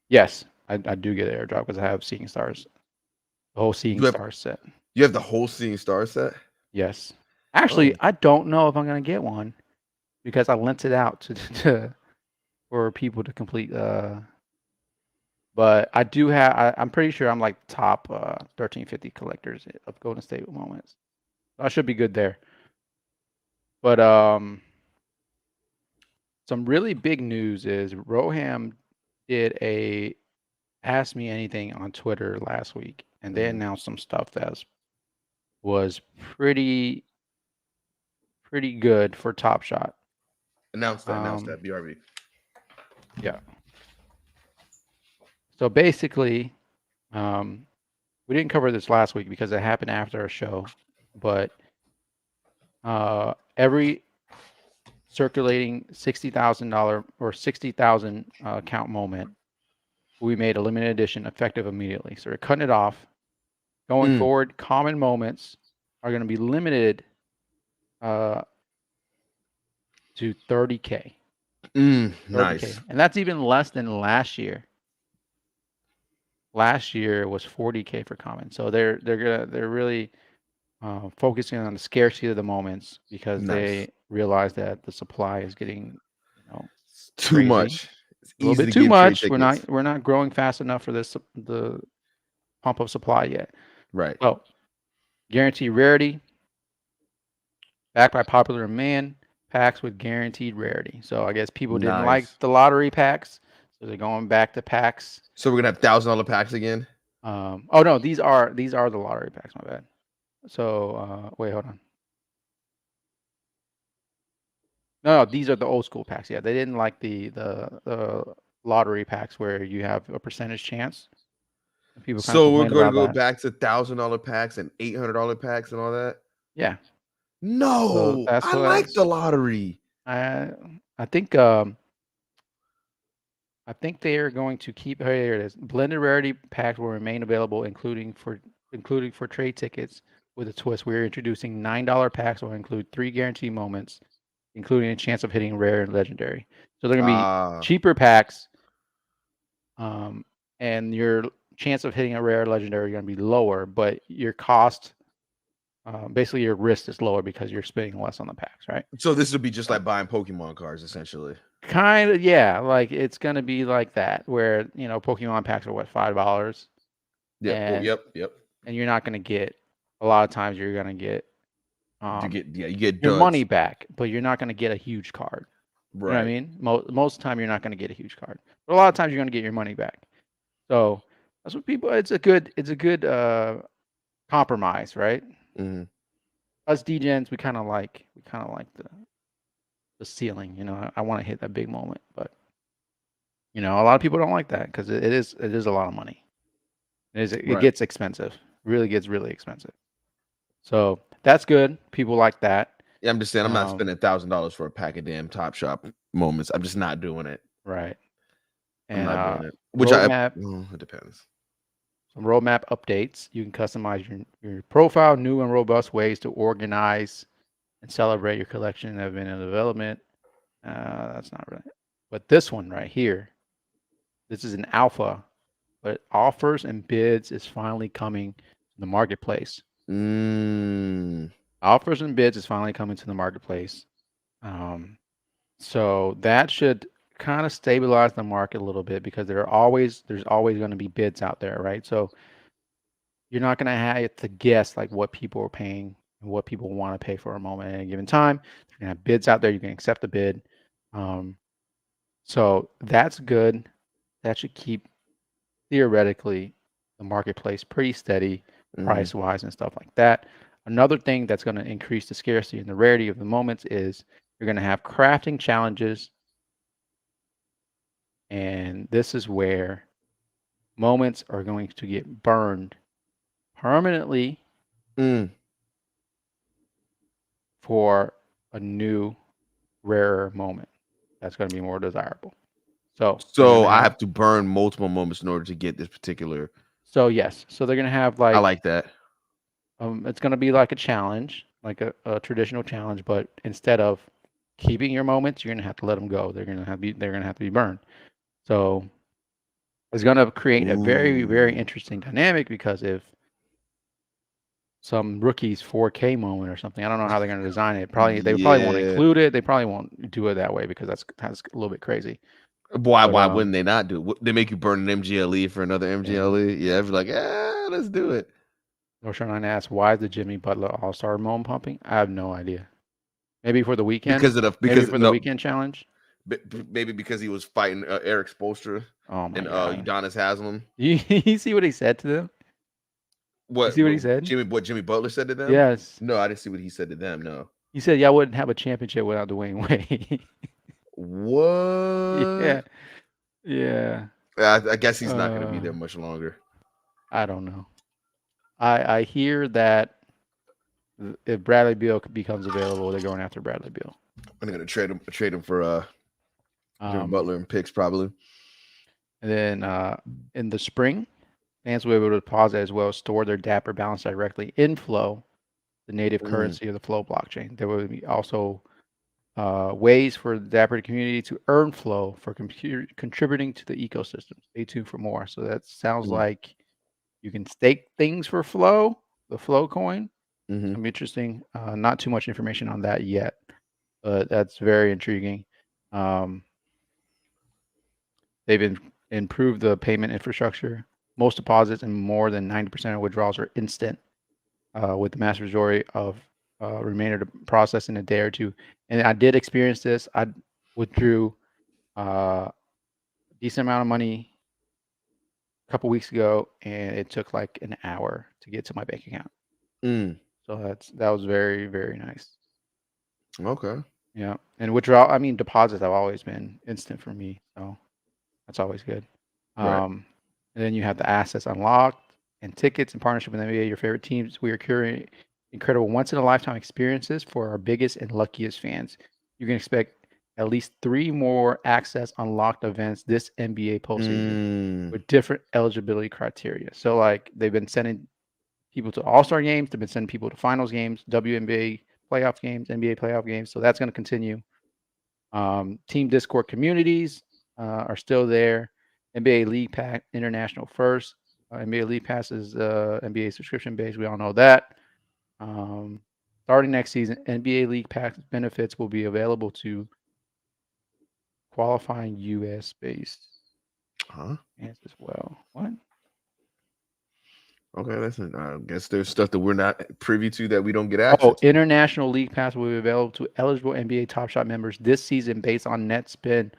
Yes, I do get an airdrop because I have Seeing Stars, the whole Seeing Stars set. You have the whole Seeing Stars set? Yes. Actually, I don't know if I'm gonna get one because I lent it out to for people to complete. But I do have. I'm pretty sure I'm like top 1350 collectors of Golden State moments. So I should be good there. But some really big news is Roham did a Ask Me Anything on Twitter last week, and they announced some stuff that was pretty good for Topshot. Announce that, BRB. Yeah. So basically, we didn't cover this last week because it happened after our show, but every circulating $60,000 or 60,000 count moment, we made a limited edition effective immediately. So we're cutting it off. Going forward, common moments are going to be limited to 30K. 30K. Nice. And that's even less than last year. Last year was 40K for common. So they're really focusing on the scarcity of the moments because they realize that the supply is getting, too crazy. much. It's a little bit too much. We're not growing fast enough for the pump of supply yet. Right. Well, guaranteed rarity, backed by popular demand, packs with guaranteed rarity. So I guess people didn't like the lottery packs, so they're going back to packs. So we're gonna have $1,000 packs again. Oh no, these are the lottery packs. My bad. So wait, hold on. No, these are the old school packs. Yeah, they didn't like the lottery packs where you have a percentage chance. People so we're going to go back to $1,000 packs and $800 packs and all that. Yeah. No, so I like the lottery. I think they are going to keep. Here it is. Blended rarity packs will remain available, including for trade tickets. With a twist, we're introducing $9 packs will include 3 guaranteed moments, including a chance of hitting rare and legendary. So they're going to be cheaper packs, and your chance of hitting a rare or legendary is going to be lower, but your cost, basically your risk is lower because you're spending less on the packs, right? So this would be just like buying Pokemon cards, essentially. Kind of, yeah. Like it's going to be like that, where Pokemon packs are what, $5? Yeah. Yep. And you're not going to get. A lot of times you're going to get. You get your money back, but you're not going to get a huge card. Right. You know what I mean? Most of the time you're not going to get a huge card, but a lot of times you're going to get your money back. So that's what people. It's a good compromise, right? Mm-hmm. Us degens, we kind of like the ceiling. I want to hit that big moment, but a lot of people don't like that because it is a lot of money. It gets expensive. Really gets really expensive. So that's good. People like that. Yeah, I'm just saying I'm not spending $1,000 for a pack of damn Topshot moments. I'm just not doing it. Right. And I'm not doing it. Which it depends. Some roadmap updates. You can customize your profile, new and robust ways to organize and celebrate your collection that have been in development. That's not right. But this one right here, this is an alpha, but offers and bids is finally coming to the marketplace. Offers and bids is finally coming to the marketplace. So that should kind of stabilize the market a little bit because there's always going to be bids out there, right? So you're not going to have to guess like what people are paying and what people want to pay for a moment at a given time. You're going to have bids out there. You can accept a bid. So that's good. That should keep theoretically the marketplace pretty steady price wise and stuff like that. Another thing that's going to increase the scarcity and the rarity of the moments is you're going to have crafting challenges. And this is where moments are going to get burned permanently for a new, rarer moment that's going to be more desirable. So I have to burn multiple moments in order to get this particular. So yes, so they're going to have I like that. It's going to be like a challenge, like a traditional challenge, but instead of keeping your moments, you're going to have to let them go. They're going to have to be burned. So it's going to create a very, very interesting dynamic, because if some rookie's 4K moment or something, I don't know how they're going to design it. They probably won't include it. They probably won't do it that way, because that's a little bit crazy. Why wouldn't they not do it? They make you burn an MGLE for another MGLE? Yeah, I'd be like, let's do it. Norshore9 asks, why is the Jimmy Butler All-Star moment pumping? I have no idea. Maybe for the weekend. The weekend challenge. Maybe because he was fighting Eric Spoelstra and Udonis Haslem. You see what he said to them? What? You see what he said? Jimmy Butler said to them? Yes. No, I didn't see what he said to them. No. He said, "Yeah, I wouldn't have a championship without Dwayne Wade." What? Yeah. I guess he's not going to be there much longer. I don't know. I hear that if Bradley Beal becomes available, they're going after Bradley Beal. I'm going to trade him for Jimmy Butler and picks probably. And then in the spring, fans will be able to deposit as well as store their Dapper balance directly in Flow, the native currency of the Flow blockchain. There will be also ways for the Dapper community to earn Flow for contributing to the ecosystem. Stay tuned for more. So that sounds like you can stake things for Flow, the Flow coin. It's going to be interesting. Not too much information on that yet, but that's very intriguing. They've improved the payment infrastructure. Most deposits and more than 90% of withdrawals are instant, with the vast majority of remainder to process in a day or two. And I did experience this. I withdrew a decent amount of money a couple weeks ago, and it took like an hour to get to my bank account. So that was very, very nice. Okay. Yeah, and deposits have always been instant for me, so that's always good. Right. And then you have the assets unlocked and tickets in partnership with NBA, your favorite teams. We are curating incredible once-in-a-lifetime experiences for our biggest and luckiest fans. You can expect at least 3 more access unlocked events this NBA postseason with different eligibility criteria. So, like, they've been sending people to All-Star games. They've been sending people to finals games, WNBA playoff games, NBA playoff games. So that's going to continue. Team Discord communities are still there. NBA League Pass International first. NBA League Pass is NBA subscription based. We all know that. Starting next season, NBA League Pass benefits will be available to qualifying U.S. based fans as well. What? Okay, listen. I guess there's stuff that we're not privy to that we don't get access to. International League Pass will be available to eligible NBA Topshot members this season based on net spend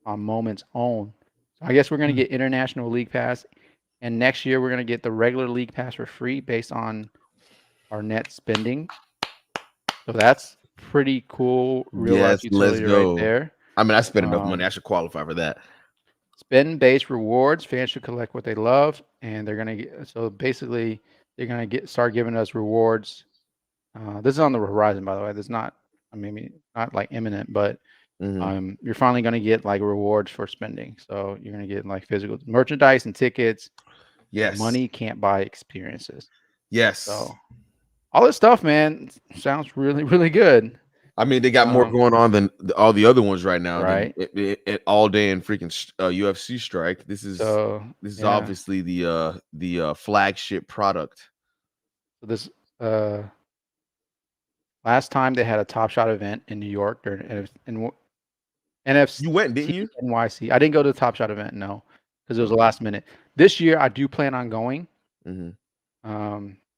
on moments owned. So I guess we're going to get International League Pass, and next year we're going to get the regular League Pass for free based on our net spending. So that's pretty cool. Real life utility right there. I mean, I spent enough money. I should qualify for that. Spend-based rewards. Fans should collect what they love, and they're gonna get. So basically, they're gonna start giving us rewards. This is on the horizon, by the way. This is not, not like imminent, but you're finally gonna get like rewards for spending. So you're gonna get like physical merchandise and tickets. Yes. Money can't buy experiences. Yes. So all this stuff, man, sounds really, really good. I mean, they got more going on than all the other ones right now. Right. It all day in freaking UFC strike. This is obviously the flagship product. So this last time they had a Top Shot event in New York during NFC. You went, didn't you? NYC. I didn't go to the Top Shot event, no, because it was the last minute. This year, I do plan on going.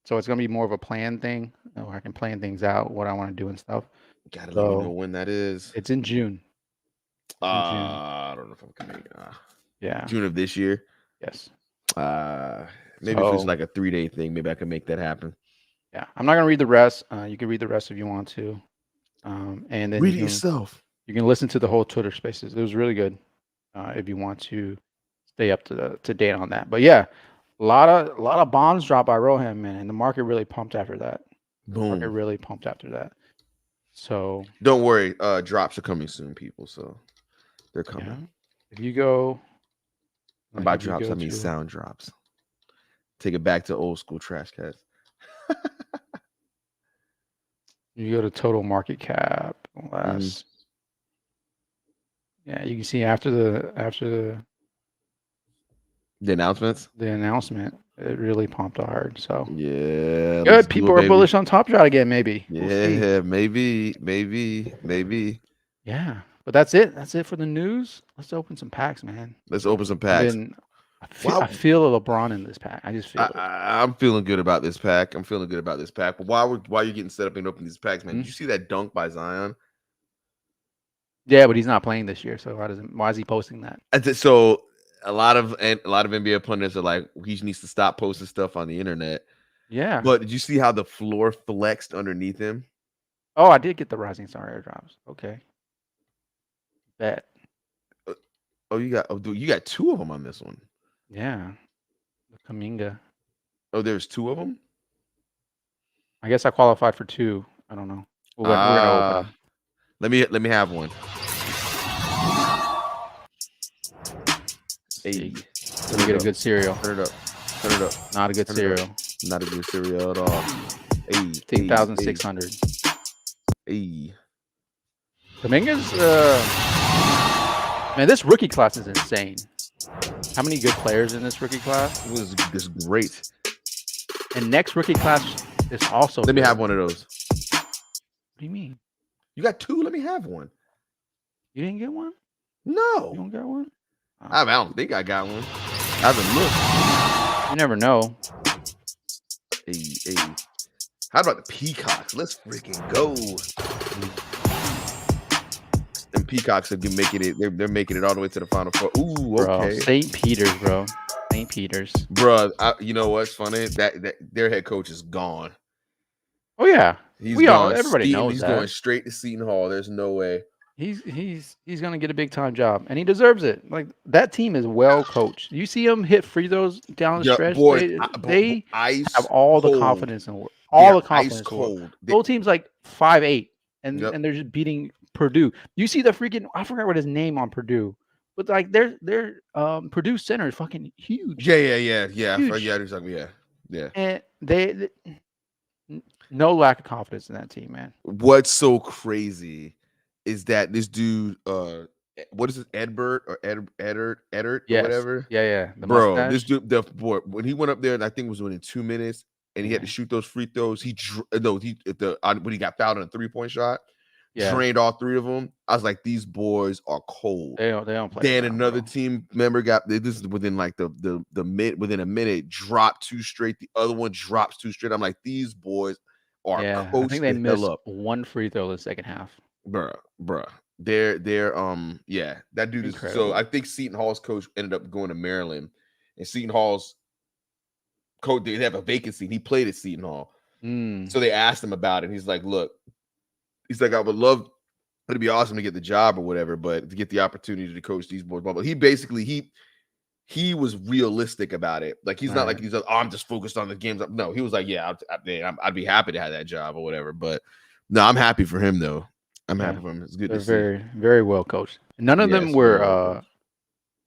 So it's gonna be more of a plan thing, where I can plan things out, what I want to do and stuff. Gotta let me know when that is. It's in June. I don't know if I'm coming. Yeah, June of this year. Yes. Maybe if it's like a 3-day thing, maybe I can make that happen. Yeah, I'm not gonna read the rest. You can read the rest if you want to, and then read it yourself. You can listen to the whole Twitter Spaces. It was really good. If you want to stay up to date on that. But yeah, a A lot of bombs dropped by Rohan, man, and the market really pumped after that. Market Boom. really pumped after that. So Don't worry, drops are coming soon, people. So they're coming. yeah, if you go, And by drops, I mean sound drops. Take it back to old school trash cats. You go to total market cap last. Yeah, you can see after the announcements, the announcement, it really pumped hard. So yeah, good. People are bullish on Topshot again. Maybe. Yeah, maybe. Yeah, but that's it. That's it for the news. Let's open some packs, man. Let's open some packs. I feel a LeBron in this pack. I just feel it. I'm feeling good about this pack. But while you're getting set up and opening these packs, man, did you see that dunk by Zion? Yeah, but he's not playing this year, so why is he posting that? So a lot of NBA pundits are like, he needs to stop posting stuff on the internet. Yeah. But did you see how the floor flexed underneath him? Oh, I did get the Rising Star airdrops. Okay. Bet. You got two of them on this one. Yeah. The Kaminga. Oh, there's two of them? I guess I qualified for two. I don't know. We're gonna open them. Let me have one. Hey, let me get a good cereal. Turn it up. Not a good cereal. Not a good cereal at all. Hey, 2,600. Hey. Kaminga's man, this rookie class is insane. How many good players in this rookie class? It was great. And next rookie class is also Let me have one of those. What do you mean? You got two? Let me have one. You didn't get one? No. You don't got one? Oh. I don't think I got one. I haven't looked. You never know. Hey. How about the Peacocks? Let's freaking go. And Peacocks are making it. They're making it all the way to the Final Four. Ooh, okay. Bro, St. Peter's, bro. St. Peter's. Bro, you know what's funny? That their head coach is gone. Oh yeah, everybody knows he's that. going straight to Seton Hall. There's no way. He's gonna get a big time job, and he deserves it. Like, that team is well coached. You see him hit free throws down the stretch. They have all the confidence in the world. All the confidence. Ice cold. The whole team's like 5'8", and they're just beating Purdue. You see the freaking, I forgot what his name on Purdue, but like their Purdue center is fucking huge. Yeah. Huge. Yeah. And they no lack of confidence in that team, man. What's so crazy is that this dude, what is it, Edbert or Eddard or whatever? Yeah. Bro, mustache. this dude, when he went up there, and I think it was within 2 minutes, and he had to shoot those free throws. When he got fouled on a 3-point shot, drained all three of them. I was like, these boys are cold. They don't play. Then another team member this is within like within a minute, dropped 2 straight. The other one drops 2 straight. I'm like, these boys are coached. I think they missed one free throw the second half. Bruh. They're that dude is so. I think Seton Hall's coach ended up going to Maryland, and Seton Hall's coach, they have a vacancy. He played at Seton Hall, so they asked him about it. And he's like, "Look, I would love, it'd be awesome to get the job or whatever, but to get the opportunity to coach these boys." But he basically he was realistic about it. Like, he's not like he's like, "Oh, I'm just focused on the games." No, he was like, "Yeah, I'd be happy to have that job or whatever." But no, I'm happy for him though. I'm happy for him. It's good to see. Very, very well coached. None of them were.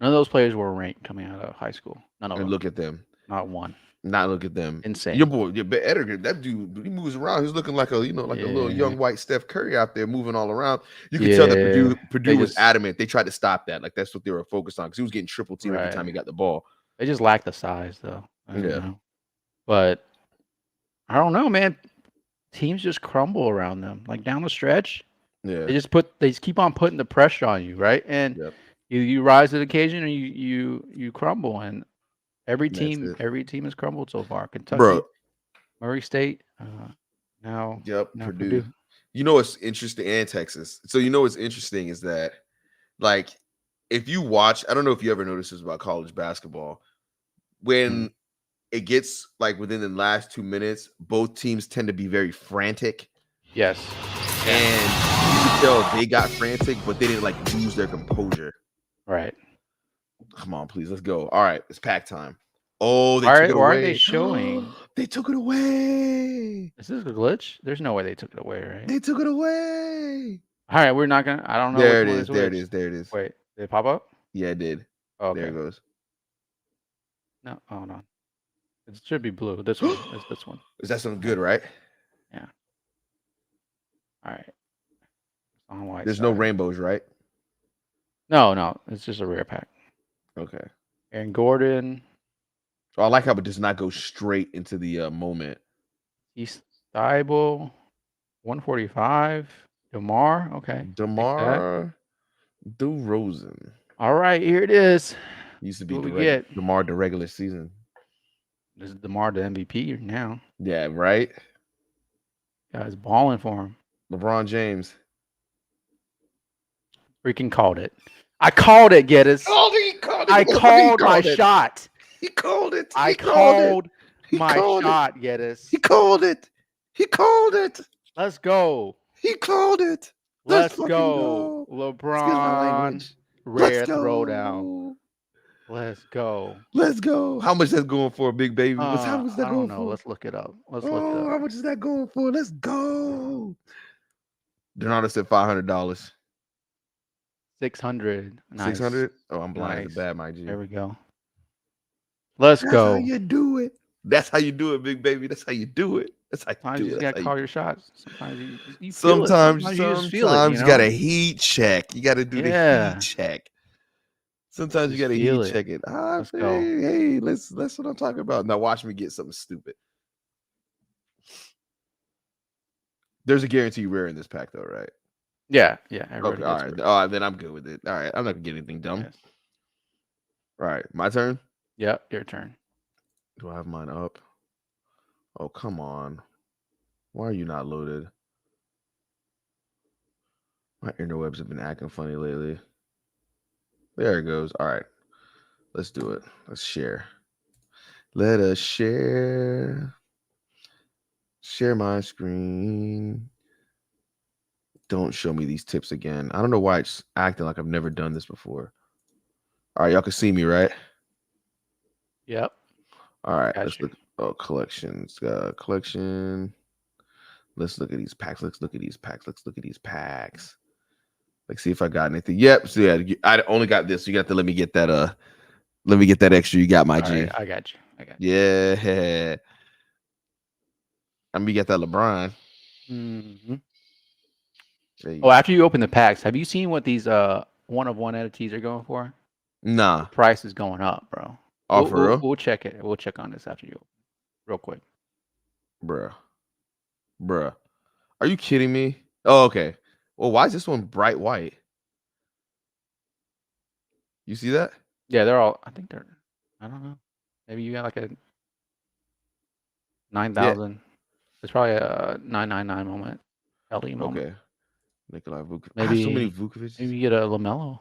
None of those players were ranked coming out of high school. None of them. Look at them. Not one. Look at them. Insane. Your boy, Edgar, that dude, he moves around. He's looking like a little young white Steph Curry out there, moving all around. You can tell that Purdue was adamant. They tried to stop that. Like, that's what they were focused on, because he was getting triple team every time he got the ball. They just lack the size, though. I don't know. But I don't know, man. Teams just crumble around them. Like, down the stretch. Yeah. They just keep on putting the pressure on you, right? And you rise to the occasion, and you crumble. And every team has crumbled so far. Kentucky, Murray State, now Purdue. You know what's interesting, and Texas. So you know what's interesting is that, like, if you watch, I don't know if you ever noticed this about college basketball, when it gets like within the last 2 minutes, both teams tend to be very frantic. Yes. And you could tell they got frantic, but they didn't like lose their composure. Right. Come on, please, let's go. All right, it's pack time. Oh, they Why took it are they away. showing? They took it away. Is this a glitch? There's no way they took it away, right? They took it away. All right, we're not gonna. I don't know There which it one is. is There it which. is. There it is. Wait, did it pop up? Yeah, it did. Oh, There okay. it goes. No, oh no. It should be blue. This one. It's this one. Is that something good, right? Yeah. All right. It's on white There's side. no rainbows, right? No. It's just a rare pack. Okay. And Gordon. Oh, I like how it does not go straight into the moment. East Thibault. 145. DeMar. Okay. DeMar DeRozan. All right, here it is. Used to be What we get? DeMar the regular season. This is DeMar the MVP now. Yeah, right? Guys balling for him. LeBron James. Freaking called it. I called it, Geddes. He called it. I called my shot. He called it. I called my shot, Geddes. He called it. He called it. Let's go. He called it. Let's go. LeBron. Rare throwdown. Let's go. Let's go. How much that's going for, big baby? How much that I going don't know. for? Let's look it up. How much is that going for? Let's go. Donato said $500. 600. Nice. 600. Oh, I'm blind Nice. as a bad, my G. There we go. Let's go. That's how you do it. That's how you do it, big baby. That's how you do it. That's how Sometimes you you do just it. gotta call your shots. Sometimes you feel it. Sometimes you just feel it. you gotta heat check. You gotta do the heat check. Sometimes you gotta heat check it. Let's go. Hey, that's what I'm talking about. Now watch me get something stupid. There's a guarantee rare in this pack, though, right? Yeah. Okay, all right. All right, then I'm good with it. All right, I'm not gonna get anything dumb. Yes. All right, my turn. Yep, your turn. Do I have mine up? Oh, come on. Why are you not loaded? My interwebs have been acting funny lately. There it goes. All right. Let's do it. Let's share. Let us share. Share my screen. Don't show me these tips again. I don't know why it's acting like I've never done this before. All right, y'all can see me, right? Yep. All right, let's look. Oh, collections. Collection. Let's look at these packs. Let's look at these packs. Let's see if I got anything. Yep. So yeah, I only got this. So you got to let me get that. Let me get that extra. You got my G. Right, I got you. Yeah. I'm gonna get that LeBron. Mm-hmm. Oh, after you open the packs, have you seen what these one-of-one NFTs are going for? Nah. The price is going up, bro. Oh, for real? We'll check it. We'll check on this after you, real quick. Bruh. Are you kidding me? Oh, okay. Well, why is this one bright white? You see that? Yeah, they're all. I think they're. I don't know. Maybe you got like a 9,000. Yeah. It's probably a 999 moment. LE moment. Okay. Nikolai Vukovic. Maybe so many Vukovic. Maybe you get a LaMelo.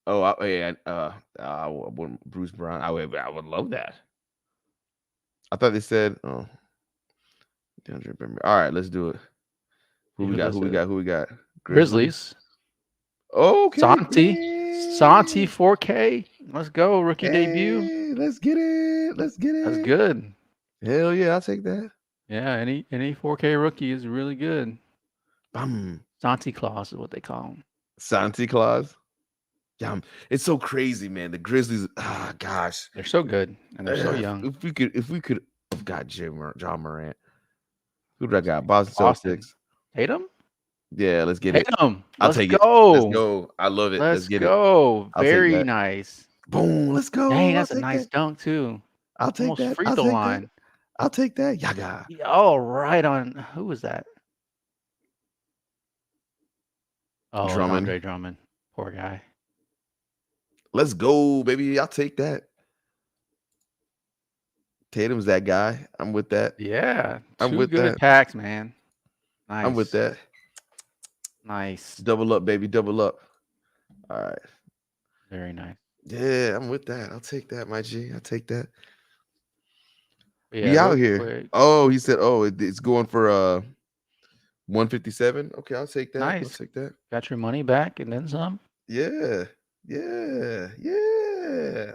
Oh, I wouldn't Bruce Brown. I would love that. I thought they said, oh, all right, let's do it. Who we got? Grizzlies. Okay. Santi 4K. Let's go. Rookie debut. Let's get it. That's good. Hell yeah, I'll take that. Yeah, any 4K rookie is really good. Santi Claus is what they call him. Santi Claus. Yeah, it's so crazy, man. The Grizzlies, gosh, they're so good and they're so young. If we could have got John Morant. Who did I got? Boston Celtics. Tatum? Yeah, let's get it. Tatum. I'll take it. Let's go. I love it. Let's get it. Very nice. Boom. Let's go. Dang, that's a nice dunk too. I'll take Almost that. Free throw line. I'll take that. Yaga. Oh, right on. Who was that? Oh, Andre Drummond. Poor guy. Let's go, baby. I'll take that. Tatum's that guy. I'm with that. Yeah. I'm with good that. Packs, man. Nice. I'm with that. Nice. Double up, baby. Double up. All right. Very nice. Yeah, I'm with that. I'll take that, my G. I'll take that. Yeah, we out here. Quick. Oh, he said, it's going for 157. Okay, I'll take that. Nice. I'll take that. Got your money back and then some. Yeah.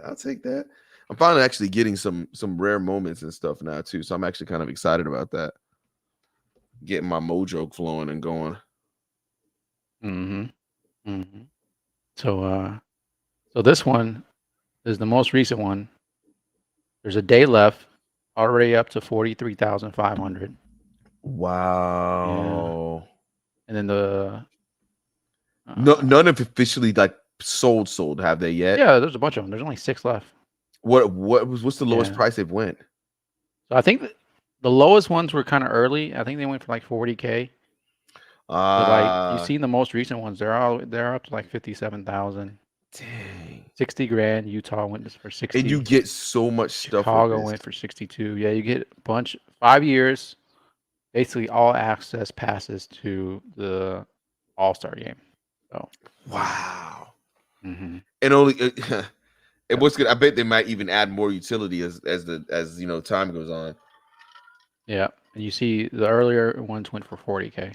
I'll take that. I'm finally actually getting some rare moments and stuff now too. So I'm actually kind of excited about that. Getting my mojo flowing and going. Mm-hmm. Mm-hmm. So this one is the most recent one. There's a day left, already up to 43,500. Yeah, Wow. and then the No, none have officially like sold. Have they yet? yeah, there's a bunch of them. There's only 6 left. What's the lowest Yeah. price they've went? So I think the lowest ones were kind of early. I think they went for like 40K. But like you see the most recent ones, they're up to like 57,000. Dang. 60 grand. Utah went for 60. And you get so much stuff with Chicago this. went for 62. Yeah, you get a bunch. 5 years, basically all access passes to the All-Star game. So Wow. mm-hmm. And only and Yep. what's good, I bet they might even add more utility as you know time goes on. Yeah, and you see the earlier ones went for 40K.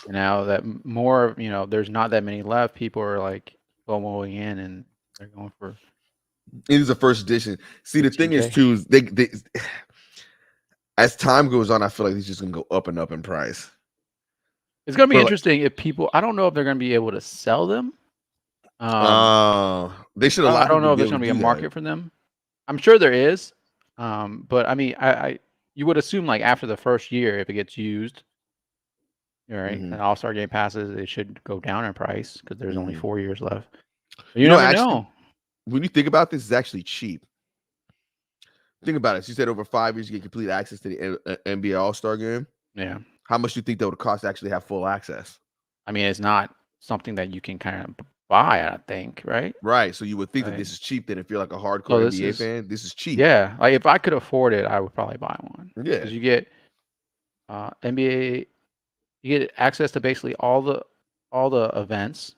And now that more, there's not that many left. People are like FOMOing in, and they're going for. It is a first edition. See, the thing is 15K. too, is they as time goes on, I feel like it's just gonna go up and up in price. It's gonna be But like, interesting if people. I don't know if they're gonna be able to sell them. they should I allow don't people know to if be there's able gonna to be a do that. market for them. I'm sure there is. But I mean, I you would assume like after the first year, if it gets used, right, Mhm. and All-Star game passes, it should go down in price because there's only Mhm. 4 years left. But you never Actually, know. when you think about this, it's actually cheap. Think about it. You said over 5 years you get complete access to the NBA All-Star game. Yeah. How much do you think that would cost to actually have full access? I mean, it's not something that you can kind of buy, I think, right? Right. So you would think that Right. this is cheap. Then if you're like a hardcore So this NBA is, fan, this is cheap. yeah, like if I could afford it, I would probably buy one Yeah. because you get NBA, you get access to basically all the events,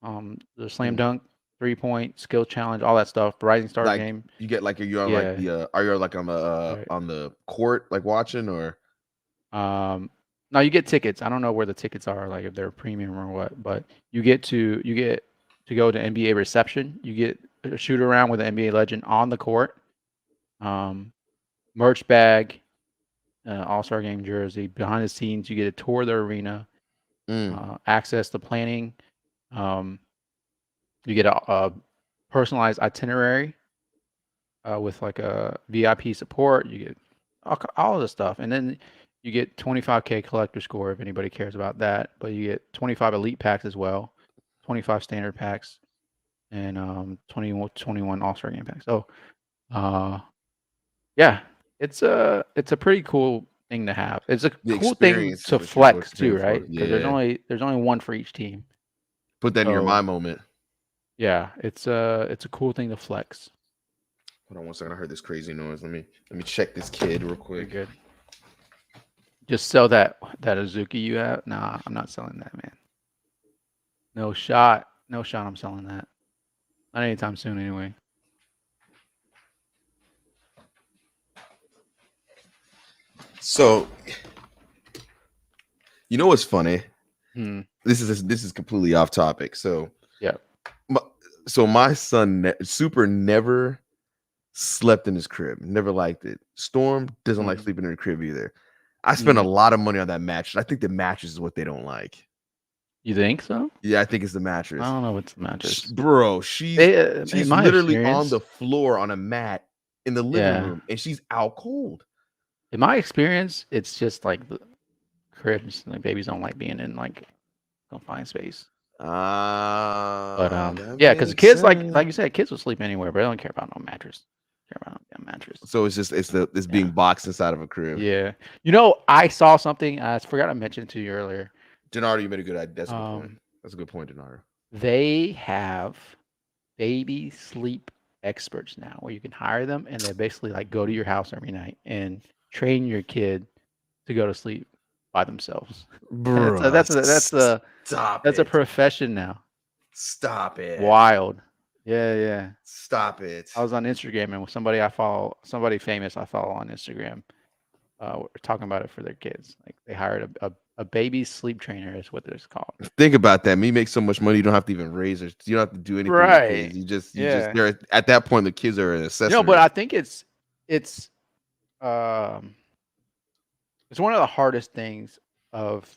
the slam Mm. dunk, 3-point, skill challenge, all that stuff, the Rising Star Like game. you get like you're on like Yeah, the are you like right. on the court like watching or Now you get tickets. I don't know where the tickets are, like if they're premium or what, but you get to go to NBA reception. You get a shoot around with an NBA legend on the court. Merch bag, All-Star game jersey. Behind the scenes, you get a tour of the arena, access to planning. You get a personalized itinerary with like a VIP support. You get all of the stuff, and then you get 25K collector score if anybody cares about that. But you get 25 elite packs as well, 25 standard packs, and 21 All-Star game packs. So, yeah, it's a pretty cool thing to have. It's a the cool thing experience is to what you're flex paying too, for. right? Because Yeah. there's only one for each team. Put that in your So mind moment. yeah, it's a cool thing to flex. Hold on one second. I heard this crazy noise. Let me check this kid real You're quick. good. Just sell that Azuki you have. Nah, I'm not selling that, man. No shot. No shot. I'm selling that. Not anytime soon, anyway. So, you know what's funny? Hmm. This is completely off topic. So, Yeah. my son Super never slept in his crib. Never liked it. Storm doesn't like sleeping in her crib either. I spent a lot of money on that mattress. I think the mattress is what they don't like. You think so? Yeah, I think it's the I mattress. don't know what's the mattress. Bro, In she's my literally on experience, the floor on a mat in the living yeah. room, and she's out cold. In my experience, it's just like the cribs. Like babies don't like being in like confined space. But That yeah, because makes kids sense. like you said, kids will sleep anywhere, but they don't care about no mattress. Care about no damn mattress. So it's being Yeah. boxed inside of a crib. Yeah. I saw something. I forgot to mention it to you earlier. Denardo, you made a good idea. That's a good point. That's a good point, Denardo. They have baby sleep experts now where you can hire them and they basically like go to your house every night and train your kid to go to sleep by themselves. Bro, stop That's a it. profession now. Stop it. Wild. Yeah. Stop it. I was on Instagram and with somebody I follow, somebody famous I follow on Instagram, were talking about it for their kids. Like they hired a A baby sleep trainer is what it's called. Think about that. Me make so much money, you don't have to even raise her. You don't have to do anything with Right. kids. You just Yeah. they're at that point the kids are an accessory. But I think it's um it's one of the hardest things of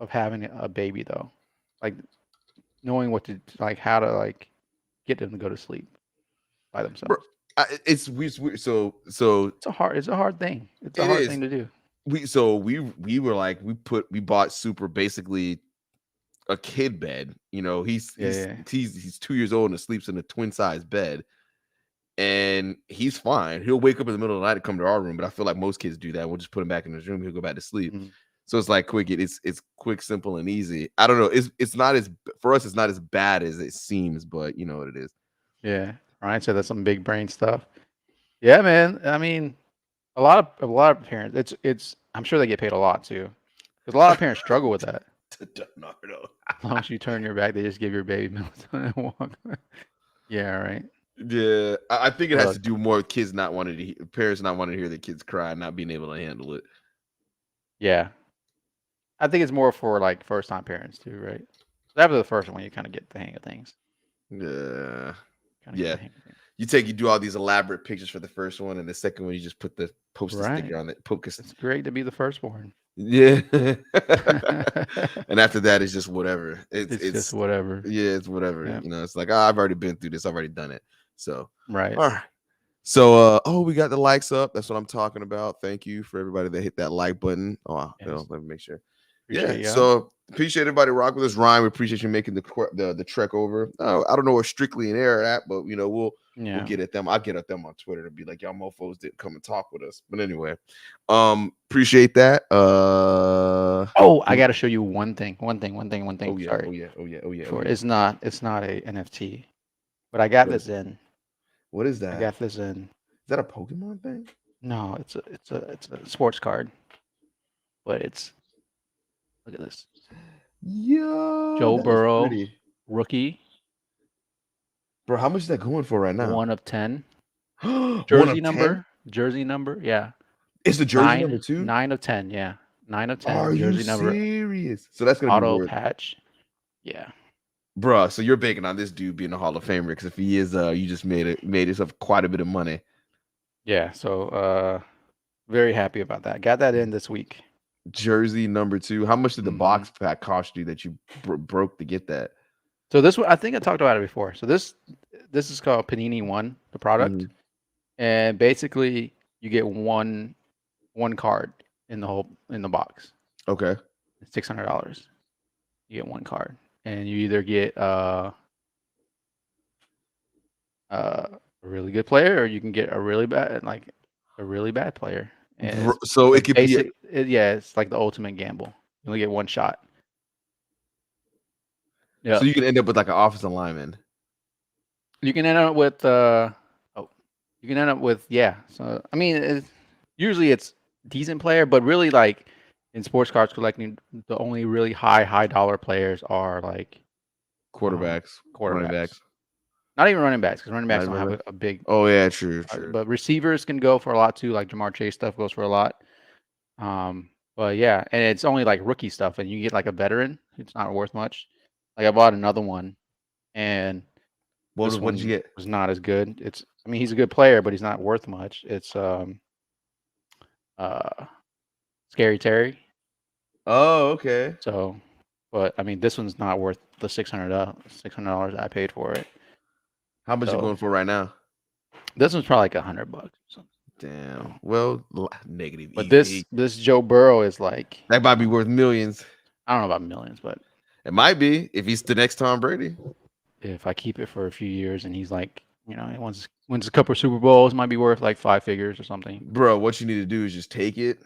having a baby though. Like knowing what to like how to like get them to go to sleep by themselves. Bro, it's weird. So It's a hard thing. It's a hard thing to do. we were like we bought Super basically a kid bed. You know, he's 2 years old and sleeps in a twin size bed, and he's fine. He'll wake up in the middle of the night and come to our room, but I feel like most kids do that. We'll just put him back in his room. He'll go back to sleep. Mm-hmm. So it's like quick. It's quick, simple, and easy. I don't know. It's not as for us. It's not as bad as it seems, but you know what it is. Yeah, Ryan said that's some big brain stuff. Yeah, man. I mean, a lot of parents. It's. I'm sure they get paid a lot too, because a lot of parents struggle with that. As long as you turn your back, they just give your baby milk and walk. Yeah, right. Yeah, I think it has to do more with kids not wanting to parents not wanting to hear their kids cry, not being able to handle it. Yeah, I think it's more for like first time parents too, right? After the first one, you kind of get the hang of things. Yeah, yeah. You do all these elaborate pictures for the first one, and the second one you just put the post-it sticker on it. It's great to be the firstborn. Yeah, and after that, it's just whatever. It's just whatever. Yeah, it's whatever. Yeah. You know, it's like I've already been through this. I've already done it. So right. All right. So we got the likes up. That's what I'm talking about. Thank you for everybody that hit that like button. Let me make sure. So appreciate everybody rock with us. Ryan, we appreciate you making the trek over. I don't know where Strictly in Air at, but you know we'll get at them. I'll get at them on Twitter to be like, y'all mofos didn't come and talk with us. But anyway, appreciate that. I got to show you one thing. Oh yeah. Sorry. Oh yeah. It's not a NFT, but I got this in. What is that? I got this in. Is that a Pokemon thing? No, it's a sports card. But look at this. Yo, Joe Burrow, rookie. Bro, how much is that going for right now? 1 of 10. Jersey number, yeah. It's the jersey number too? 9 of 10, yeah. 9 of 10. Are jersey you number. Serious? So that's gonna auto be worth patch. Yeah. Bro, so you're banking on this dude being a Hall of Famer because if he is, you just made yourself quite a bit of money. Yeah, so very happy about that. Got that in this week. Jersey number 2. How much did the box pack cost you that you broke to get that? So this one, I think I talked about it before. So this is called Panini One, the product, and basically you get one card in the box. Okay. It's $600. You get one card, and you either get a really good player, or you can get a really bad player. And so it could be it's like the ultimate gamble. You only get one shot. Yeah. So you can end up with like an offensive lineman. You can end up with So I mean, usually it's decent player, but really like in sports cards collecting, the only really high dollar players are like quarterbacks. Running backs. Not even running backs, because running backs don't have a big. Oh yeah, true. But receivers can go for a lot too. Like Jamar Chase stuff goes for a lot. But yeah, and it's only like rookie stuff, and you get like a veteran. It's not worth much. Like I bought another one, and what did you get? Was not as good. I mean, he's a good player, but he's not worth much. It's Scary Terry. Oh, okay. So, but I mean, this one's not worth the $600 I paid for it. How much are you going for right now? This one's probably like $100. Damn. Well, negative. But this Joe Burrow is like that might be worth millions. I don't know about millions, but it might be if he's the next Tom Brady. If I keep it for a few years and he's like, he wins a couple of Super Bowls, might be worth like 5 figures or something. Bro, what you need to do is just take it,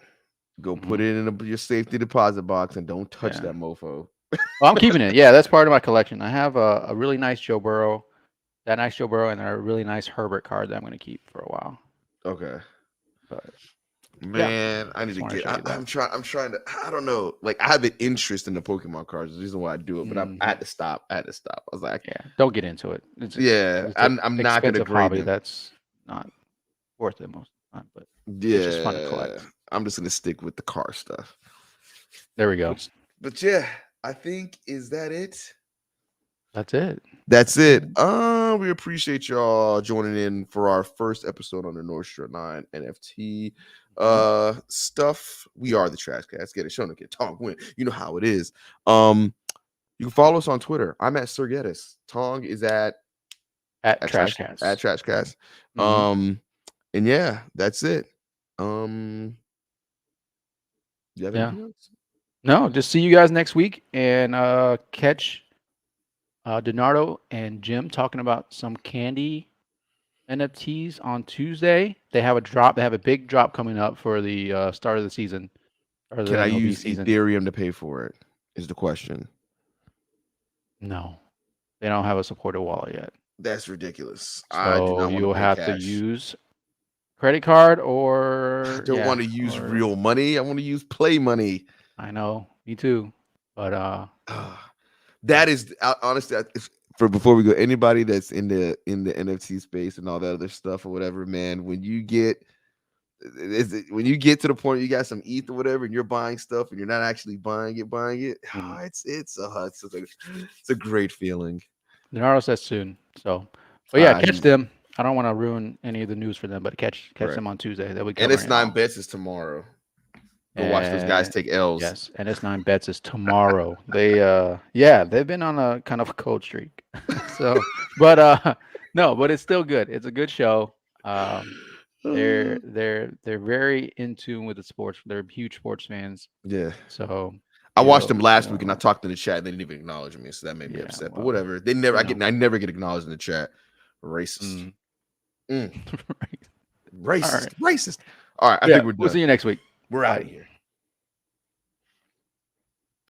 go put it in your safety deposit box, and don't touch that mofo. Well, I'm keeping it. Yeah, that's part of my collection. I have a really nice Joe Burrow, and a really nice Herbert card that I'm going to keep for a while. Okay. But, man, I need to get. I'm trying to. I don't know. Like I have an interest in the Pokemon cards. The reason why I do it, but I had to stop. I was like, don't get into it. I'm not going to hobby. That's not worth it most of the time. But it's just fun to collect. I'm just going to stick with the car stuff. There we go. But yeah, I think is that it. That's it. That's it. We appreciate y'all joining in for our first episode on the North Shore 9 NFT stuff. We are the Trash Cats. Get it, show, get Tong win. You know how it is. You can follow us on Twitter. I'm at Sir Geddes. Tong is at Trash Cats. At Trash Cats. And yeah, that's it. You have anything else? No, just see you guys next week and catch Donardo and Jim talking about some candy NFTs on Tuesday. They have a drop. They have a big drop coming up for the start of the season. Or the Can I MLB use season. Ethereum to pay for it? Is the question. No, they don't have a supported wallet yet. That's ridiculous. So I do not you'll want to have cash. to use credit card or I don't want to use real money. I want to use play money. I know, me too. But that is honestly, for before we go, anybody that's in the NFT space and all that other stuff or whatever, man, when you get to the point you got some ETH or whatever and you're buying stuff and you're not actually buying it, it's a great feeling. Leonardo says soon. So, but yeah, catch them. I don't want to ruin any of the news for them, but catch them on Tuesday. They'll be and it's 9 bets is tomorrow. Go watch those guys take L's. Yes, and it's 9 bets is tomorrow. They've been on a kind of a cold streak. So, but but it's still good. It's a good show. They're very in tune with the sports. They're huge sports fans. Yeah. So I watched them last week and I talked in the chat. They didn't even acknowledge me, so that made me upset. But whatever. They never. I never get acknowledged in the chat. Racist. Racist. All right. Racist. All right. I think we're done. We'll see you next week. We're out of here.